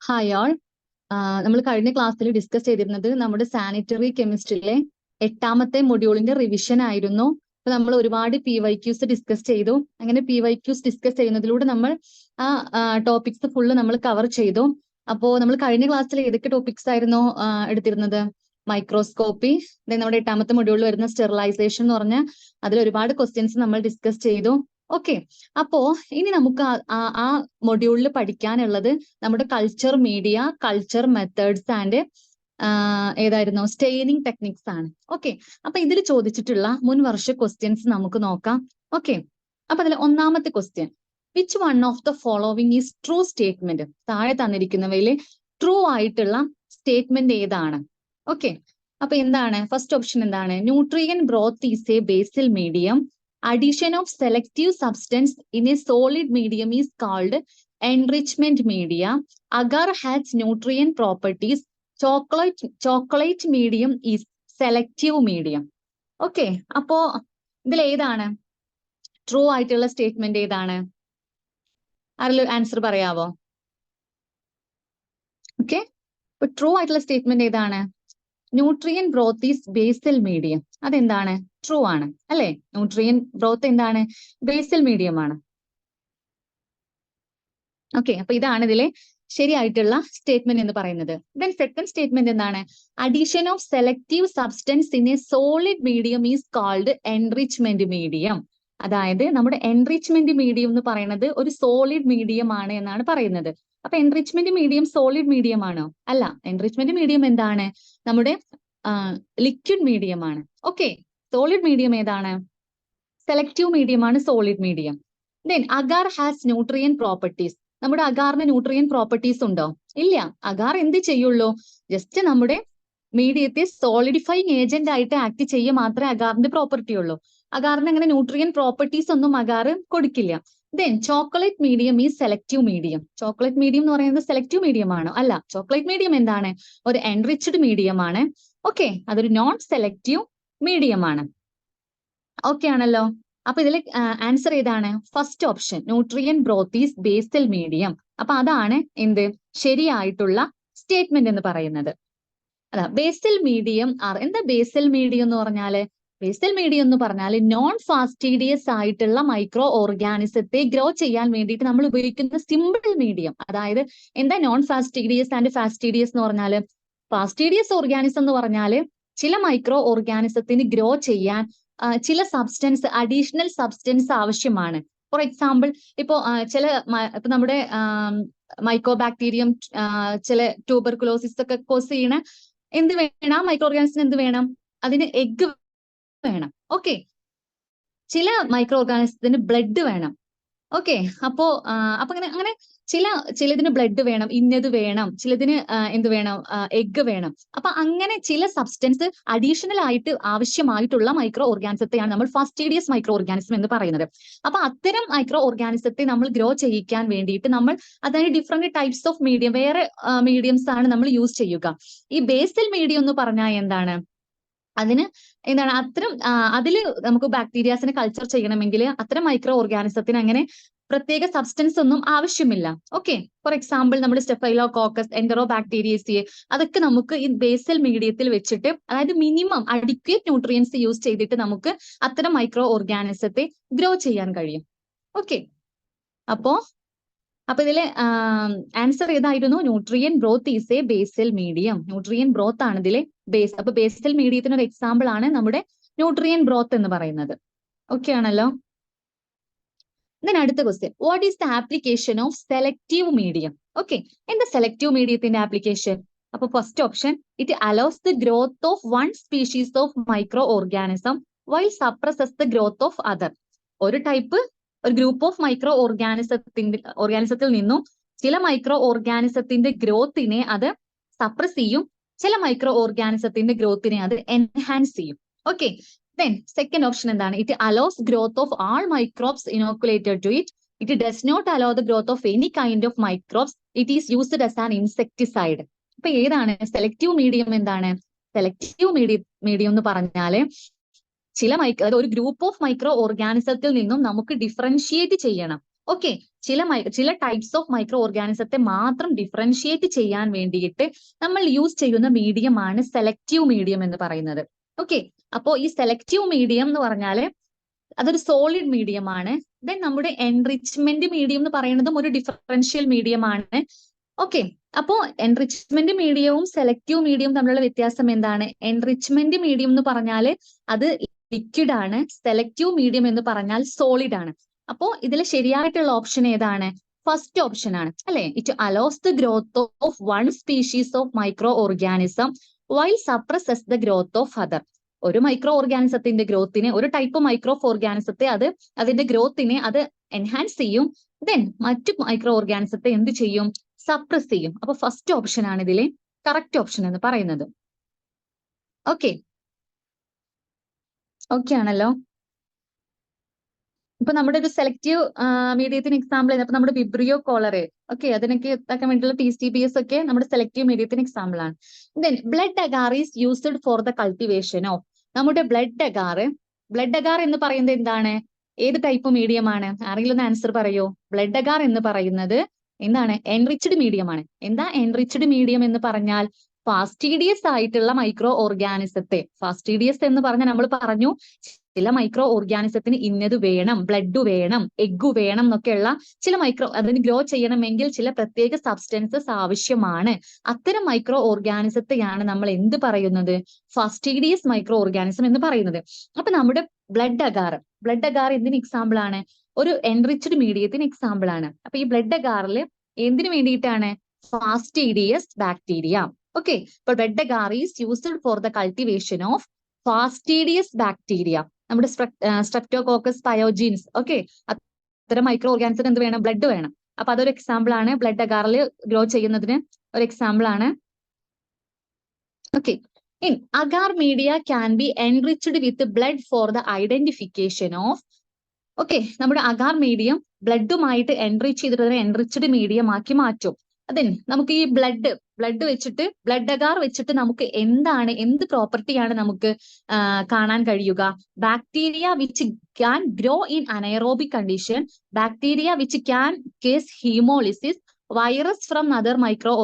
Hi all. നമ്മൾ കഴിഞ്ഞ ക്ലാസ്സിൽ ഡിസ്കസ് ചെയ്തിരുന്നത് നമ്മുടെ സാനിറ്ററി കെമിസ്ട്രിയിലെ 8ാമത്തെ മൊഡ്യൂളിന്റെ റിവിഷൻ ആയിരുന്നു. അപ്പൊ നമ്മൾ ഒരുപാട് PYQs ഡിസ്കസ് ചെയ്തു. അങ്ങനെ PYQs ഡിസ്കസ് ചെയ്യുന്നതിലൂടെ നമ്മൾ ആ ടോപ്പിക്സ് ഫുള്ള് നമ്മൾ കവർ ചെയ്തു. അപ്പോ നമ്മൾ കഴിഞ്ഞ ക്ലാസ്സിൽ ഏതൊക്കെ ടോപ്പിക്സ് ആയിരുന്നു എടുത്തിരുന്നത്? മൈക്രോസ്കോപ്പി, നമ്മുടെ 8ാമത്തെ മൊഡ്യൂളിൽ വരുന്ന സ്റ്റെറിലൈസേഷൻ എന്ന് പറഞ്ഞ അതിൽ ഒരുപാട് ക്വസ്റ്റ്യൻസ് നമ്മൾ ഡിസ്കസ് ചെയ്തു. ഓക്കെ, അപ്പോ ഇനി നമുക്ക് ആ മൊഡ്യൂളിൽ പഠിക്കാനുള്ളത് നമ്മുടെ culture media, culture methods and ഏതായിരുന്നു സ്റ്റെയിനിങ് ടെക്നിക്സ് ആണ്. ഓക്കെ, അപ്പൊ ഇതിൽ ചോദിച്ചിട്ടുള്ള മുൻ വർഷ ക്വസ്റ്റ്യൻസ് നമുക്ക് നോക്കാം. ഓക്കെ, അപ്പൊ അതിൽ ഒന്നാമത്തെ question, which one of the following is true statement? താഴെ തന്നിരിക്കുന്നവയിൽ ട്രൂ ആയിട്ടുള്ള സ്റ്റേറ്റ്മെന്റ് ഏതാണ്? ഓക്കെ, അപ്പൊ എന്താണ് ഫസ്റ്റ് ഓപ്ഷൻ? എന്താണ്? Nutrient broth is A Basil medium. Addition of selective substance in a solid medium is called enrichment media. Agar has nutrient properties. Chocolate medium is selective medium. Okay, അപ്പോ ഇതിൽ ഏതാണ് true ആയിട്ടുള്ള statement? ഏതാണ്? ആരെങ്കിലും answer പറയാവോ? Okay, അപ്പൊ true ആയിട്ടുള്ള statement ഏതാണ്? Nutrient broth is basal medium. അതെന്താണ്? ട്രൂ ആണ് അല്ലെ? ന്യൂട്രിയൻ ബ്രോത്ത് എന്താണ്? ബേസൽ മീഡിയം ആണ്. ഓക്കെ, അപ്പൊ ഇതാണ് ഇതിലെ ശരിയായിട്ടുള്ള സ്റ്റേറ്റ്മെന്റ് എന്ന് പറയുന്നത്. ദെൻ സെക്കൻഡ് സ്റ്റേറ്റ്മെന്റ് എന്താണ്? Addition of selective substance in a solid medium is called enrichment medium. അതായത് നമ്മുടെ എൻറിച്ച്മെന്റ് മീഡിയം എന്ന് പറയുന്നത് ഒരു സോളിഡ് മീഡിയം ആണ് എന്നാണ് പറയുന്നത്. അപ്പൊ എൻറിച്ച്മെന്റ് മീഡിയം സോളിഡ് മീഡിയം ആണോ? അല്ല, എൻറിച്ച്മെന്റ് മീഡിയം എന്താണ്? നമ്മുടെ ലിക്വിഡ് മീഡിയം ആണ്. ഓക്കെ, സോളിഡ് മീഡിയം ഏതാണ്? സെലക്റ്റീവ് മീഡിയം ആണ് solid medium. Then agar has nutrient properties. നമ്മുടെ അഗാറിന് ന്യൂട്രിയൻ പ്രോപ്പർട്ടീസ് ഉണ്ടോ? ഇല്ല. അഗാർ എന്ത് ചെയ്യുള്ളൂ? ജസ്റ്റ് നമ്മുടെ മീഡിയത്തെ സോളിഡിഫൈങ് ഏജന്റ് ആയിട്ട് ആക്ട് ചെയ്യുക മാത്രമേ അഗാറിന്റെ പ്രോപ്പർട്ടി ഉള്ളൂ. അഗാറിന് അങ്ങനെ ന്യൂട്രിയൻ പ്രോപ്പർട്ടീസ് ഒന്നും അഗാർ കൊടുക്കില്ല. ദെൻ ചോക്ലേറ്റ് മീഡിയം ഈ സെലക്റ്റീവ് മീഡിയം. ചോക്ലേറ്റ് മീഡിയം എന്ന് പറയുന്നത് സെലക്റ്റീവ് മീഡിയം ആണോ? അല്ല, ചോക്ലേറ്റ് മീഡിയം എന്താണ്? ഒരു എൻറിച്ച്ഡ് മീഡിയം ആണ്. ഓക്കെ, അതൊരു നോൺ സെലക്റ്റീവ് മീഡിയം ആണ്. ഓക്കെ ആണല്ലോ. അപ്പൊ ഇതിൽ ആൻസർ ഏതാണ്? First option, nutrient broth is basal medium. അപ്പൊ അതാണ് എന്ത് ശരിയായിട്ടുള്ള സ്റ്റേറ്റ്മെന്റ് എന്ന് പറയുന്നത്. അതാ ബേസൽ മീഡിയം. എന്താ ബേസൽ മീഡിയം എന്ന് പറഞ്ഞാല്? ബേസൽ മീഡിയം എന്ന് പറഞ്ഞാൽ നോൺ ഫാസ്റ്റീഡിയസ് ആയിട്ടുള്ള മൈക്രോ ഓർഗാനിസത്തെ ഗ്രോ ചെയ്യാൻ വേണ്ടിയിട്ട് നമ്മൾ ഉപയോഗിക്കുന്ന സിമ്പിൾ മീഡിയം. അതായത് എന്താ നോൺ ഫാസ്റ്റീഡിയസ് ആൻഡ് ഫാസ്റ്റീഡിയസ് എന്ന് പറഞ്ഞാല്? ഫാസ്റ്റീഡിയസ് ഓർഗാനിസം എന്ന് പറഞ്ഞാല് ചില മൈക്രോ ഓർഗാനിസത്തിന് ഗ്രോ ചെയ്യാൻ ചില സബ്സ്റ്റൻസ്, അഡീഷണൽ സബ്സ്റ്റൻസ് ആവശ്യമാണ്. ഫോർ എക്സാമ്പിൾ, ഇപ്പോ ഇപ്പൊ നമ്മുടെ മൈക്കോബാക്ടീരിയം ചില ട്യൂബർകുലോസിസ് ഒക്കെ കോസ് ചെയ്യണ എന്ത് വേണം? മൈക്രോ ഓർഗാനിസത്തിന് എന്ത് വേണം? അതിന് എഗ് വേണം. ഓക്കെ, ചില മൈക്രോ ഓർഗാനിസത്തിന് ബ്ലഡ് വേണം. ഓക്കെ, അപ്പോ അങ്ങനെ ചിലതിന് ബ്ലഡ് വേണം, ഇന്നത് വേണം, ചിലതിന് എന്ത് വേണം? എഗ് വേണം. അപ്പൊ അങ്ങനെ ചില സബ്സ്റ്റൻസ് അഡീഷണൽ ആയിട്ട് ആവശ്യമായിട്ടുള്ള മൈക്രോ ഓർഗാനിസത്തെയാണ് നമ്മൾ ഫാസ്റ്റീഡിയസ് മൈക്രോ ഓർഗാനിസം എന്ന് പറയുന്നത്. അപ്പൊ അത്തരം മൈക്രോ ഓർഗാനിസത്തെ നമ്മൾ ഗ്രോ ചെയ്യിക്കാൻ വേണ്ടിയിട്ട് നമ്മൾ അതായത് ഡിഫറെന്റ് ടൈപ്സ് ഓഫ് മീഡിയം, വേറെ മീഡിയംസ് ആണ് നമ്മൾ യൂസ് ചെയ്യുക. ഈ ബേസൽ മീഡിയം എന്ന് പറഞ്ഞാൽ എന്താണ്? അതിന് എന്താണ് അത്തരം അതിൽ നമുക്ക് ബാക്ടീരിയാസിനെ കൾച്ചർ ചെയ്യണമെങ്കിൽ അത്തരം മൈക്രോ ഓർഗാനിസത്തിന് അങ്ങനെ പ്രത്യേക സബ്സ്റ്റൻസ് ഒന്നും ആവശ്യമില്ല. ഓക്കെ, ഫോർ എക്സാമ്പിൾ നമ്മുടെ സ്റ്റെഫൈലോകോക്കസ്, എൻറ്ററോബാക്ടീരിയസിയെ അതൊക്കെ നമുക്ക് ഈ ബേസൽ മീഡിയത്തിൽ വെച്ചിട്ട്, അതായത് മിനിമം അഡിക്വേറ്റ് ന്യൂട്രിയൻസ് യൂസ് ചെയ്തിട്ട് നമുക്ക് അത്തരം മൈക്രോ ഓർഗാനിസത്തെ ഗ്രോ ചെയ്യാൻ കഴിയും. ഓക്കെ, അപ്പോ ഇതിലെ ആൻസർ ഏതായിരുന്നു? Nutrient broth is a basal medium. Nutrient broth ആണ് ഇതിലെ ബേസ്. അപ്പൊ ബേസൽ മീഡിയത്തിന് ഒരു എക്സാമ്പിൾ ആണ് നമ്മുടെ ന്യൂട്രിയൻ ബ്രോത്ത് എന്ന് പറയുന്നത്. ഓക്കെ ആണല്ലോ. ദെൻ അടുത്ത question, what is the application of selective medium? Okay, എന്താ സെലക്റ്റീവ് മീഡിയത്തിന്റെ ആപ്ലിക്കേഷൻ? അപ്പൊ first option, it allows the growth of one species of microorganism while suppresses the growth of other. ഒരു group of micro ഓർഗാനിസത്തിൽ നിന്നും ചില micro ഓർഗാനിസത്തിന്റെ ഗ്രോത്തിനെ അത് suppress ചെയ്യും, ചില മൈക്രോ ഓർഗാനിസത്തിന്റെ ഗ്രോത്തിനെ അത് എൻഹാൻസ് ചെയ്യും. ഓക്കെ, ദെൻ സെക്കൻഡ് ഓപ്ഷൻ എന്താണ്? It allows growth of all microbes inoculated to it. It does not allow the growth of any kind of microbes. It is used as an insecticide. അപ്പൊ ഏതാണ് selective medium? എന്താണ് selective medium എന്ന് പറഞ്ഞാല് ഒരു group of micro ഓർഗാനിസത്തിൽ നിന്നും നമുക്ക് differentiate ചെയ്യണം. ഓക്കെ, ചില ടൈപ്സ് ഓഫ് മൈക്രോ ഓർഗാനിസത്തെ മാത്രം ഡിഫറൻഷിയേറ്റ് ചെയ്യാൻ വേണ്ടിയിട്ട് നമ്മൾ യൂസ് ചെയ്യുന്ന മീഡിയം ആണ് സെലക്റ്റീവ് മീഡിയം എന്ന് പറയുന്നത്. ഓക്കെ, അപ്പോ ഈ സെലക്റ്റീവ് മീഡിയം എന്ന് പറഞ്ഞാല് അതൊരു സോളിഡ് മീഡിയം ആണ്. ദെൻ നമ്മുടെ എൻറിച്ച്മെന്റ് മീഡിയം എന്ന് പറയുന്നതും ഒരു ഡിഫറൻഷ്യൽ മീഡിയം ആണ്. ഓക്കെ, അപ്പോ എൻറിച്ച്മെന്റ് മീഡിയവും സെലക്റ്റീവ് മീഡിയവും തമ്മിലുള്ള വ്യത്യാസം എന്താണ്? എൻറിച്ച്മെന്റ് മീഡിയം എന്ന് പറഞ്ഞാൽ അത് ലിക്വിഡ് ആണ്, സെലക്റ്റീവ് മീഡിയം എന്ന് പറഞ്ഞാൽ സോളിഡ് ആണ്. അപ്പോ ഇതിൽ ശരിയായിട്ടുള്ള ഓപ്ഷൻ ഏതാണ്? ഫസ്റ്റ് ഓപ്ഷൻ ആണ് അല്ലെ. It allows the growth of one species of microorganism while suppresses the growth of other. ഒരു മൈക്രോ ഓർഗാനിസത്തിന്റെ ഗ്രോത്തിനെ, ഒരു ടൈപ്പ് മൈക്രോ ഓർഗാനിസത്തെ അതിന്റെ ഗ്രോത്തിനെ അത് എൻഹാൻസ് ചെയ്യും. ദെൻ മറ്റു മൈക്രോ ഓർഗാനിസത്തെ എന്ത് ചെയ്യും? സപ്രസ് ചെയ്യും. അപ്പൊ ഫസ്റ്റ് ഓപ്ഷൻ ആണ് ഇതിലെ കറക്റ്റ് ഓപ്ഷൻ എന്ന് പറയുന്നത്. ഓക്കെ, ഓക്കെ ആണല്ലോ. ഇപ്പൊ നമ്മുടെ ഒരു സെലക്റ്റീവ് മീഡിയത്തിന് എക്സാമ്പിൾ അപ്പൊ നമ്മുടെ വിബ്രിയോ കോളറെ, ഓക്കെ, അതിനൊക്കെ എത്താക്കാൻ വേണ്ടിയുള്ള TCBS ഒക്കെ നമ്മുടെ സെലക്റ്റീവ് മീഡിയത്തിന് എക്സാമ്പിൾ ആണ്. Then blood agar is used for the cultivation of. നമ്മുടെ ബ്ലഡ് അഗാർ എന്ന് പറയുന്നത് എന്താണ്? ഏത് ടൈപ്പ് മീഡിയം ആണ്? ആരെങ്കിലും ഒന്ന് ആൻസർ പറയോ? ബ്ലഡ് അഗാർ എന്ന് പറയുന്നത് എന്താണ്? എൻറിച്ച്ഡ് മീഡിയം ആണ്. എന്താ എൻറിച്ച്ഡ് മീഡിയം എന്ന് പറഞ്ഞാൽ? ഫാസ്റ്റീഡിയസ് ആയിട്ടുള്ള മൈക്രോ ഓർഗാനിസത്തെ, ഫാസ്റ്റീഡിയസ് എന്ന് പറഞ്ഞാൽ നമ്മൾ പറഞ്ഞു ചില മൈക്രോ ഓർഗാനിസത്തിന് ഇന്നത് വേണം, ബ്ലഡ് വേണം, എഗ്ഗു വേണം എന്നൊക്കെയുള്ള ചില അതിന് ഗ്രോ ചെയ്യണമെങ്കിൽ ചില പ്രത്യേക സബ്സ്റ്റൻസസ് ആവശ്യമാണ്. അത്തരം മൈക്രോ ഓർഗാനിസത്തെയാണ് നമ്മൾ എന്ത് പറയുന്നത്? ഫാസ്റ്റീഡിയസ് മൈക്രോ ഓർഗാനിസം എന്ന് പറയുന്നത്. അപ്പൊ നമ്മുടെ ബ്ലഡ് അഗാർ എന്തിന് എക്സാമ്പിൾ ആണ്? ഒരു എൻറിച്ച്ഡ് മീഡിയത്തിന് എക്സാമ്പിൾ ആണ്. അപ്പൊ ഈ ബ്ലഡ് അഗാറിൽ എന്തിനു വേണ്ടിയിട്ടാണ്? ഫാസ്റ്റീഡിയസ് ബാക്ടീരിയ. ഓക്കെ, ഇപ്പൊ blood agar is used for the cultivation of ഫാസ്റ്റീഡിയസ് bacteria. നമ്മുടെ സ്ട്രെപ്റ്റോകോക്കസ് പയോജീൻസ്, ഓക്കെ, അത്തരം മൈക്രോ ഓർഗാനിസത്തിന് എന്ത് വേണം? ബ്ലഡ് വേണം. അപ്പൊ അതൊരു എക്സാമ്പിൾ ആണ്, ബ്ലഡ് അഗാറിൽ ഗ്രോ ചെയ്യുന്നതിന് ഒരു എക്സാമ്പിൾ ആണ്. Okay, in agar media can be enriched with blood for the identification of. Okay, നമ്മുടെ അഗാർ മീഡിയം ബ്ലഡുമായിട്ട് എൻറിച്ച് ചെയ്തിട്ട് എൻറിച്ച്ഡ് മീഡിയം ആക്കി മാറ്റും. അതിന് നമുക്ക് ഈ ബ്ലഡ് വെച്ചിട്ട്, ബ്ലഡ് അഗാർ വെച്ചിട്ട് നമുക്ക് എന്ത് പ്രോപ്പർട്ടിയാണ് നമുക്ക് കാണാൻ കഴിയുക? Bacteria which can grow in anaerobic condition, bacteria which can cause haemolysis, virus from other micro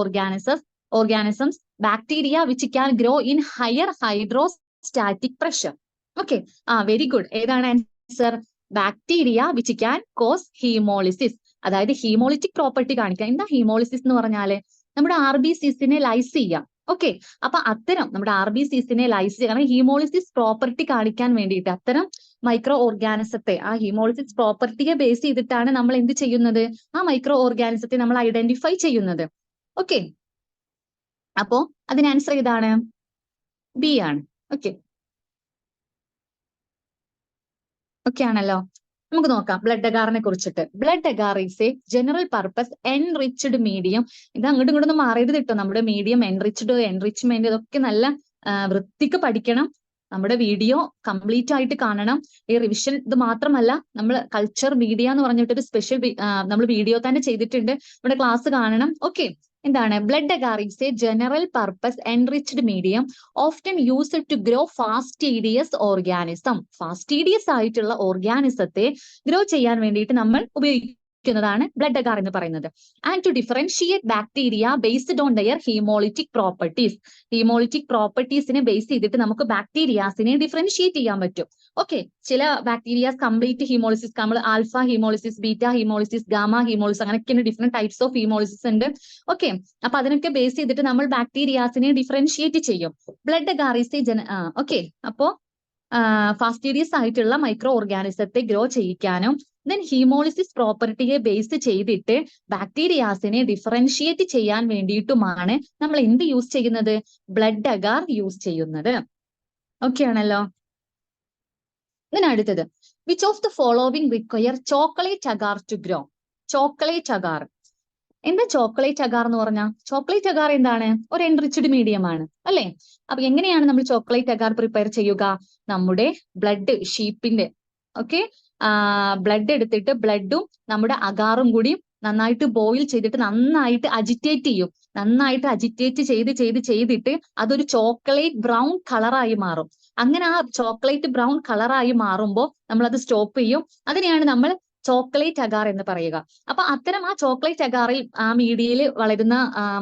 organisms, bacteria which can grow in higher hydrostatic pressure. Okay, very good. ഏതാണ് answer? Bacteria which can cause haemolysis, അതായത് haemolytic property കാണിക്കുക. എന്താ ഹീമോളിസിസ് എന്ന് പറഞ്ഞാല്? നമ്മുടെ RBCസിനെ lies ചെയ്യാം. Okay, അപ്പൊ അത്തരം നമ്മുടെ RBCസിനെ ലൈസ് ചെയ്യുക, കാരണം ഹീമോളിസിസ് പ്രോപ്പർട്ടി കാണിക്കാൻ വേണ്ടിയിട്ട് അത്തരം മൈക്രോ ഓർഗാനിസത്തെ, ആ ഹീമോളിസിസ് പ്രോപ്പർട്ടിയെ ബേസ് ചെയ്തിട്ടാണ് നമ്മൾ എന്ത് ചെയ്യുന്നത്? ആ മൈക്രോ ഓർഗാനിസത്തെ നമ്മൾ ഐഡന്റിഫൈ ചെയ്യുന്നത്. ഓക്കെ, അപ്പോ അതിന് ആൻസർ ഏതാണ്? ബി ആണ്. ഓക്കെ, ഓക്കെ ആണല്ലോ. നമുക്ക് നോക്കാം ബ്ലഡ് അഗാറിനെ കുറിച്ചിട്ട്. Blood agar is a general purpose enriched medium. ഇത് അങ്ങോട്ടും ഇങ്ങോട്ടും മാറിയത് കിട്ടും. നമ്മുടെ മീഡിയം എൻറിച്ച്മെന്റ് ഇതൊക്കെ നല്ല വൃത്തിക്ക് പഠിക്കണം. നമ്മുടെ വീഡിയോ കംപ്ലീറ്റ് ആയിട്ട് കാണണം. ഈ റിവിഷൻ ഇത് മാത്രമല്ല, നമ്മൾ കൾച്ചർ മീഡിയ എന്ന് പറഞ്ഞിട്ടൊരു സ്പെഷ്യൽ നമ്മൾ വീഡിയോ തന്നെ ചെയ്തിട്ടുണ്ട്. നമ്മുടെ ക്ലാസ് കാണണം. ഓക്കെ, എന്താണ്? Blood agar is a general purpose enriched medium often used to grow fastidious organism. Fastidious ആയിട്ടുള്ള ഓർഗാനിസത്തെ ഗ്രോ ചെയ്യാൻ വേണ്ടിയിട്ട് നമ്മൾ ഉപയോഗിക്കുന്നതാണ് ബ്ലഡ് അഗാർ എന്ന് പറയുന്നത്. And to differentiate bacteria based on their haemolytic properties. Haemolytic പ്രോപ്പർട്ടീസിനെ ബേസ് ചെയ്തിട്ട് നമുക്ക് ബാക്ടീരിയാസിനെ ഡിഫറൻഷിയേറ്റ് ചെയ്യാൻ പറ്റും. ഓക്കെ, ചില ബാക്ടീരിയാസ് കംപ്ലീറ്റ് ഹീമോളിസിസ്, നമ്മൾ ആൽഫ ഹീമോളിസിസ്, ബീറ്റ ഹീമോളിസിസ്, ഗാമ ഹീമോളിസിസ്, അങ്ങനെയൊക്കെയാണ് ഡിഫറെന്റ് ടൈപ്സ് ഓഫ് ഹീമോളിസിസ് ഉണ്ട്. ഓക്കെ, അപ്പൊ അതിനൊക്കെ ബേസ് ചെയ്തിട്ട് നമ്മൾ ബാക്ടീരിയാസിനെ ഡിഫറൻഷിയേറ്റ് ചെയ്യും. ബ്ലഡ് അഗാർ ഈസ് ഓക്കെ, അപ്പോ ഫാസ്റ്റീഡിയസ് ആയിട്ടുള്ള മൈക്രോ ഓർഗാനിസത്തെ ഗ്രോ ചെയ്യിക്കാനും ദെൻ ഹീമോളിസിസ് പ്രോപ്പർട്ടിയെ ബേസ് ചെയ്തിട്ട് ബാക്ടീരിയാസിനെ ഡിഫറൻഷിയേറ്റ് ചെയ്യാൻ വേണ്ടിയിട്ടുമാണ് നമ്മൾ എന്ത് യൂസ് ചെയ്യുന്നത്? ബ്ലഡ് അഗാർ യൂസ് ചെയ്യുന്നത്. ഓക്കെ ആണല്ലോ. അടുത്തത്, which of the following require chocolate agar to grow? Chocolate agar എന്താ? ചോക്ലേറ്റ് അഗാർ എന്ന് പറഞ്ഞാൽ, ചോക്ലേറ്റ് അഗാർ എന്താണ്? ഒരു എൻറിച്ച്ഡ് മീഡിയം ആണ് അല്ലെ. അപ്പൊ എങ്ങനെയാണ് നമ്മൾ ചോക്ലേറ്റ് അഗാർ പ്രിപ്പയർ ചെയ്യുക? നമ്മുടെ ബ്ലഡ്, ഷീപ്പിന്റെ ഓക്കെ, ബ്ലഡ് എടുത്തിട്ട് ബ്ലഡും നമ്മുടെ അഗാറും കൂടി നന്നായിട്ട് ബോയിൽ ചെയ്തിട്ട് നന്നായിട്ട് അജിറ്റേറ്റ് ചെയ്യും. നന്നായിട്ട് അജിറ്റേറ്റ് ചെയ്തിട്ട് അതൊരു ചോക്ലേറ്റ് ബ്രൗൺ കളറായി മാറും. അങ്ങനെ ആ ചോക്ലേറ്റ് ബ്രൗൺ കളറായി മാറുമ്പോൾ നമ്മൾ അത് സ്റ്റോപ്പ് ചെയ്യും. അതിനെയാണ് നമ്മൾ ചോക്ലേറ്റ് അഗാർ എന്ന് പറയുക. അപ്പൊ അത്തരം ആ ചോക്ലേറ്റ് അഗാറിൽ ആ മീഡിയയിൽ വളരുന്ന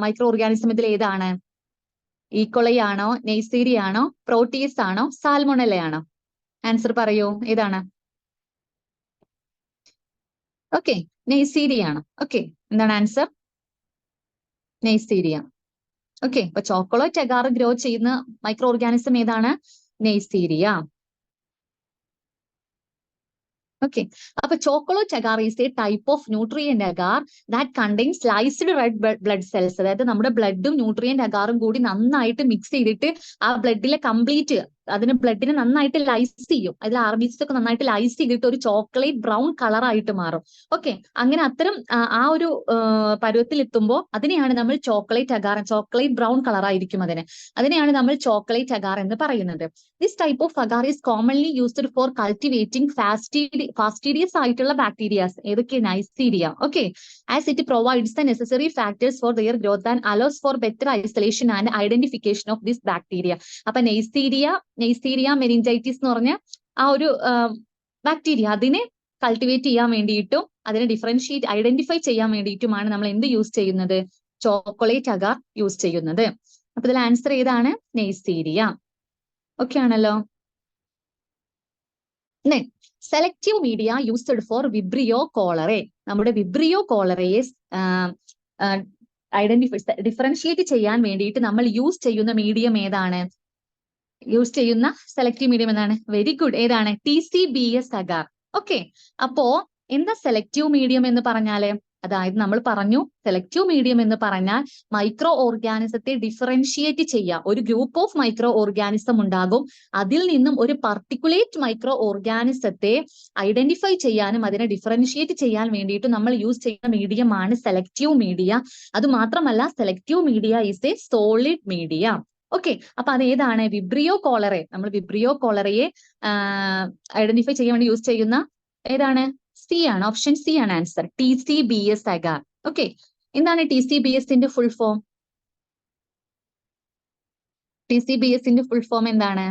മൈക്രോ ഓർഗാനിസം ഇതിൽ ഏതാണ്? ഈക്കോളൈ ആണോ, നെയ്സീരിയ ആണോ, പ്രോട്ടീസ് ആണോ, സാൽമോണല്ല ആണോ? ആൻസർ പറയൂ, ഏതാണ്? ഓക്കെ, നെയ്സീരിയ ആണ്. ഓക്കെ, എന്താണ് ആൻസർ? നെയ്സീരിയ. ഓക്കെ, അപ്പൊ ചോക്ലേറ്റ് അഗാർ ഗ്രോ ചെയ്യുന്ന മൈക്രോ ഓർഗാനിസം ഏതാണ്? നെയ്സീരിയ. ഓക്കെ, അപ്പൊ chocolate agar is A type of nutrient agar that contains ലൈസ്ഡ് red blood cells. അതായത് നമ്മുടെ ബ്ലഡും ന്യൂട്രിയന്റ് അഗാറും കൂടി നന്നായിട്ട് മിക്സ് ചെയ്തിട്ട് ആ ബ്ലഡിലെ കംപ്ലീറ്റ് ബ്ലഡിനെ നന്നായിട്ട് ലൈസ് ചെയ്യും. അതിൽ ആർബിസിസ് ഒക്കെ നന്നായിട്ട് ലൈസ് ചെയ്തിട്ട് ഒരു ചോക്ലേറ്റ് ബ്രൗൺ കളർ ആയിട്ട് മാറും. ഓക്കെ, അങ്ങനെ അത്തരം ആ ഒരു പരുവത്തിൽ എത്തുമ്പോൾ അതിനെയാണ് നമ്മൾ chocolate agar, chocolate brown colour ആയിരിക്കും അതിനെയാണ് നമ്മൾ ചോക്ലേറ്റ് അഗാർ എന്ന് പറയുന്നത്. This type of agar is commonly used for cultivating ഫാസ്റ്റീഡിയസ് ആയിട്ടുള്ള ബാക്ടീരിയാസ്. ഏതൊക്കെ? നൈസീരിയ. Okay, as it provides the necessary factors for their growth and allows four better isolation and identification of this bacteria. അപ്പൊ നെയ്സീരിയ meningitis എന്ന് പറഞ്ഞ ആ ഒരു bacteria, അതിനെ cultivate ചെയ്യാൻ വേണ്ടിയിട്ടും അതിനെ ഐഡന്റിഫൈ ചെയ്യാൻ വേണ്ടിയിട്ടുമാണ് നമ്മൾ എന്ത് യൂസ് ചെയ്യുന്നത്? ചോക്ലേറ്റ് അഗാർ യൂസ് ചെയ്യുന്നത്. അപ്പൊ ഇതിൽ ആൻസർ ഏതാണ്? നെയ്സീരിയ. ഓക്കെ ആണല്ലോ. Selective media used for Vibrio cholerae. നമ്മുടെ വിബ്രിയോ കോളറയെ ഡിഫറൻഷിയേറ്റ് ചെയ്യാൻ വേണ്ടിയിട്ട് നമ്മൾ യൂസ് ചെയ്യുന്ന മീഡിയം ഏതാണ്? യൂസ് ചെയ്യുന്ന സെലക്റ്റീവ് മീഡിയം എന്താണ്? വെരി ഗുഡ്, ഏതാണ്? TCBS agar. ഓക്കെ, അപ്പോ എന്താ സെലക്റ്റീവ് മീഡിയം എന്ന് പറഞ്ഞാല്? അതായത് നമ്മൾ പറഞ്ഞു സെലക്റ്റീവ് മീഡിയം എന്ന് പറഞ്ഞാൽ മൈക്രോ ഓർഗാനിസത്തെ ഡിഫറൻഷിയേറ്റ് ചെയ്യാം. ഒരു ഗ്രൂപ്പ് ഓഫ് മൈക്രോ ഓർഗാനിസം ഉണ്ടാകും, അതിൽ നിന്നും ഒരു പർട്ടിക്കുലേറ്റ് മൈക്രോ ഓർഗാനിസത്തെ ഐഡന്റിഫൈ ചെയ്യാനും അതിനെ ഡിഫറൻഷിയേറ്റ് ചെയ്യാൻ വേണ്ടിയിട്ട് നമ്മൾ യൂസ് ചെയ്യുന്ന മീഡിയം ആണ് സെലക്റ്റീവ് മീഡിയ. അത് മാത്രമല്ല, selective media is a solid media. Okay, അപ്പൊ അത് ഏതാണ്? Vibrio cholerae. നമ്മൾ വിബ്രിയോ കോളറയെ ഐഡന്റിഫൈ ചെയ്യാൻ വേണ്ടി യൂസ് ചെയ്യുന്ന ഏതാണ്? സി ആണ്, ഓപ്ഷൻ സി ആണ് ആൻസർ. TCBS agar. ഓക്കെ, എന്താണ് TCBSന്റെ ഫുൾ ഫോം? TCBSന്റെ ഫുൾ ഫോം എന്താണ്?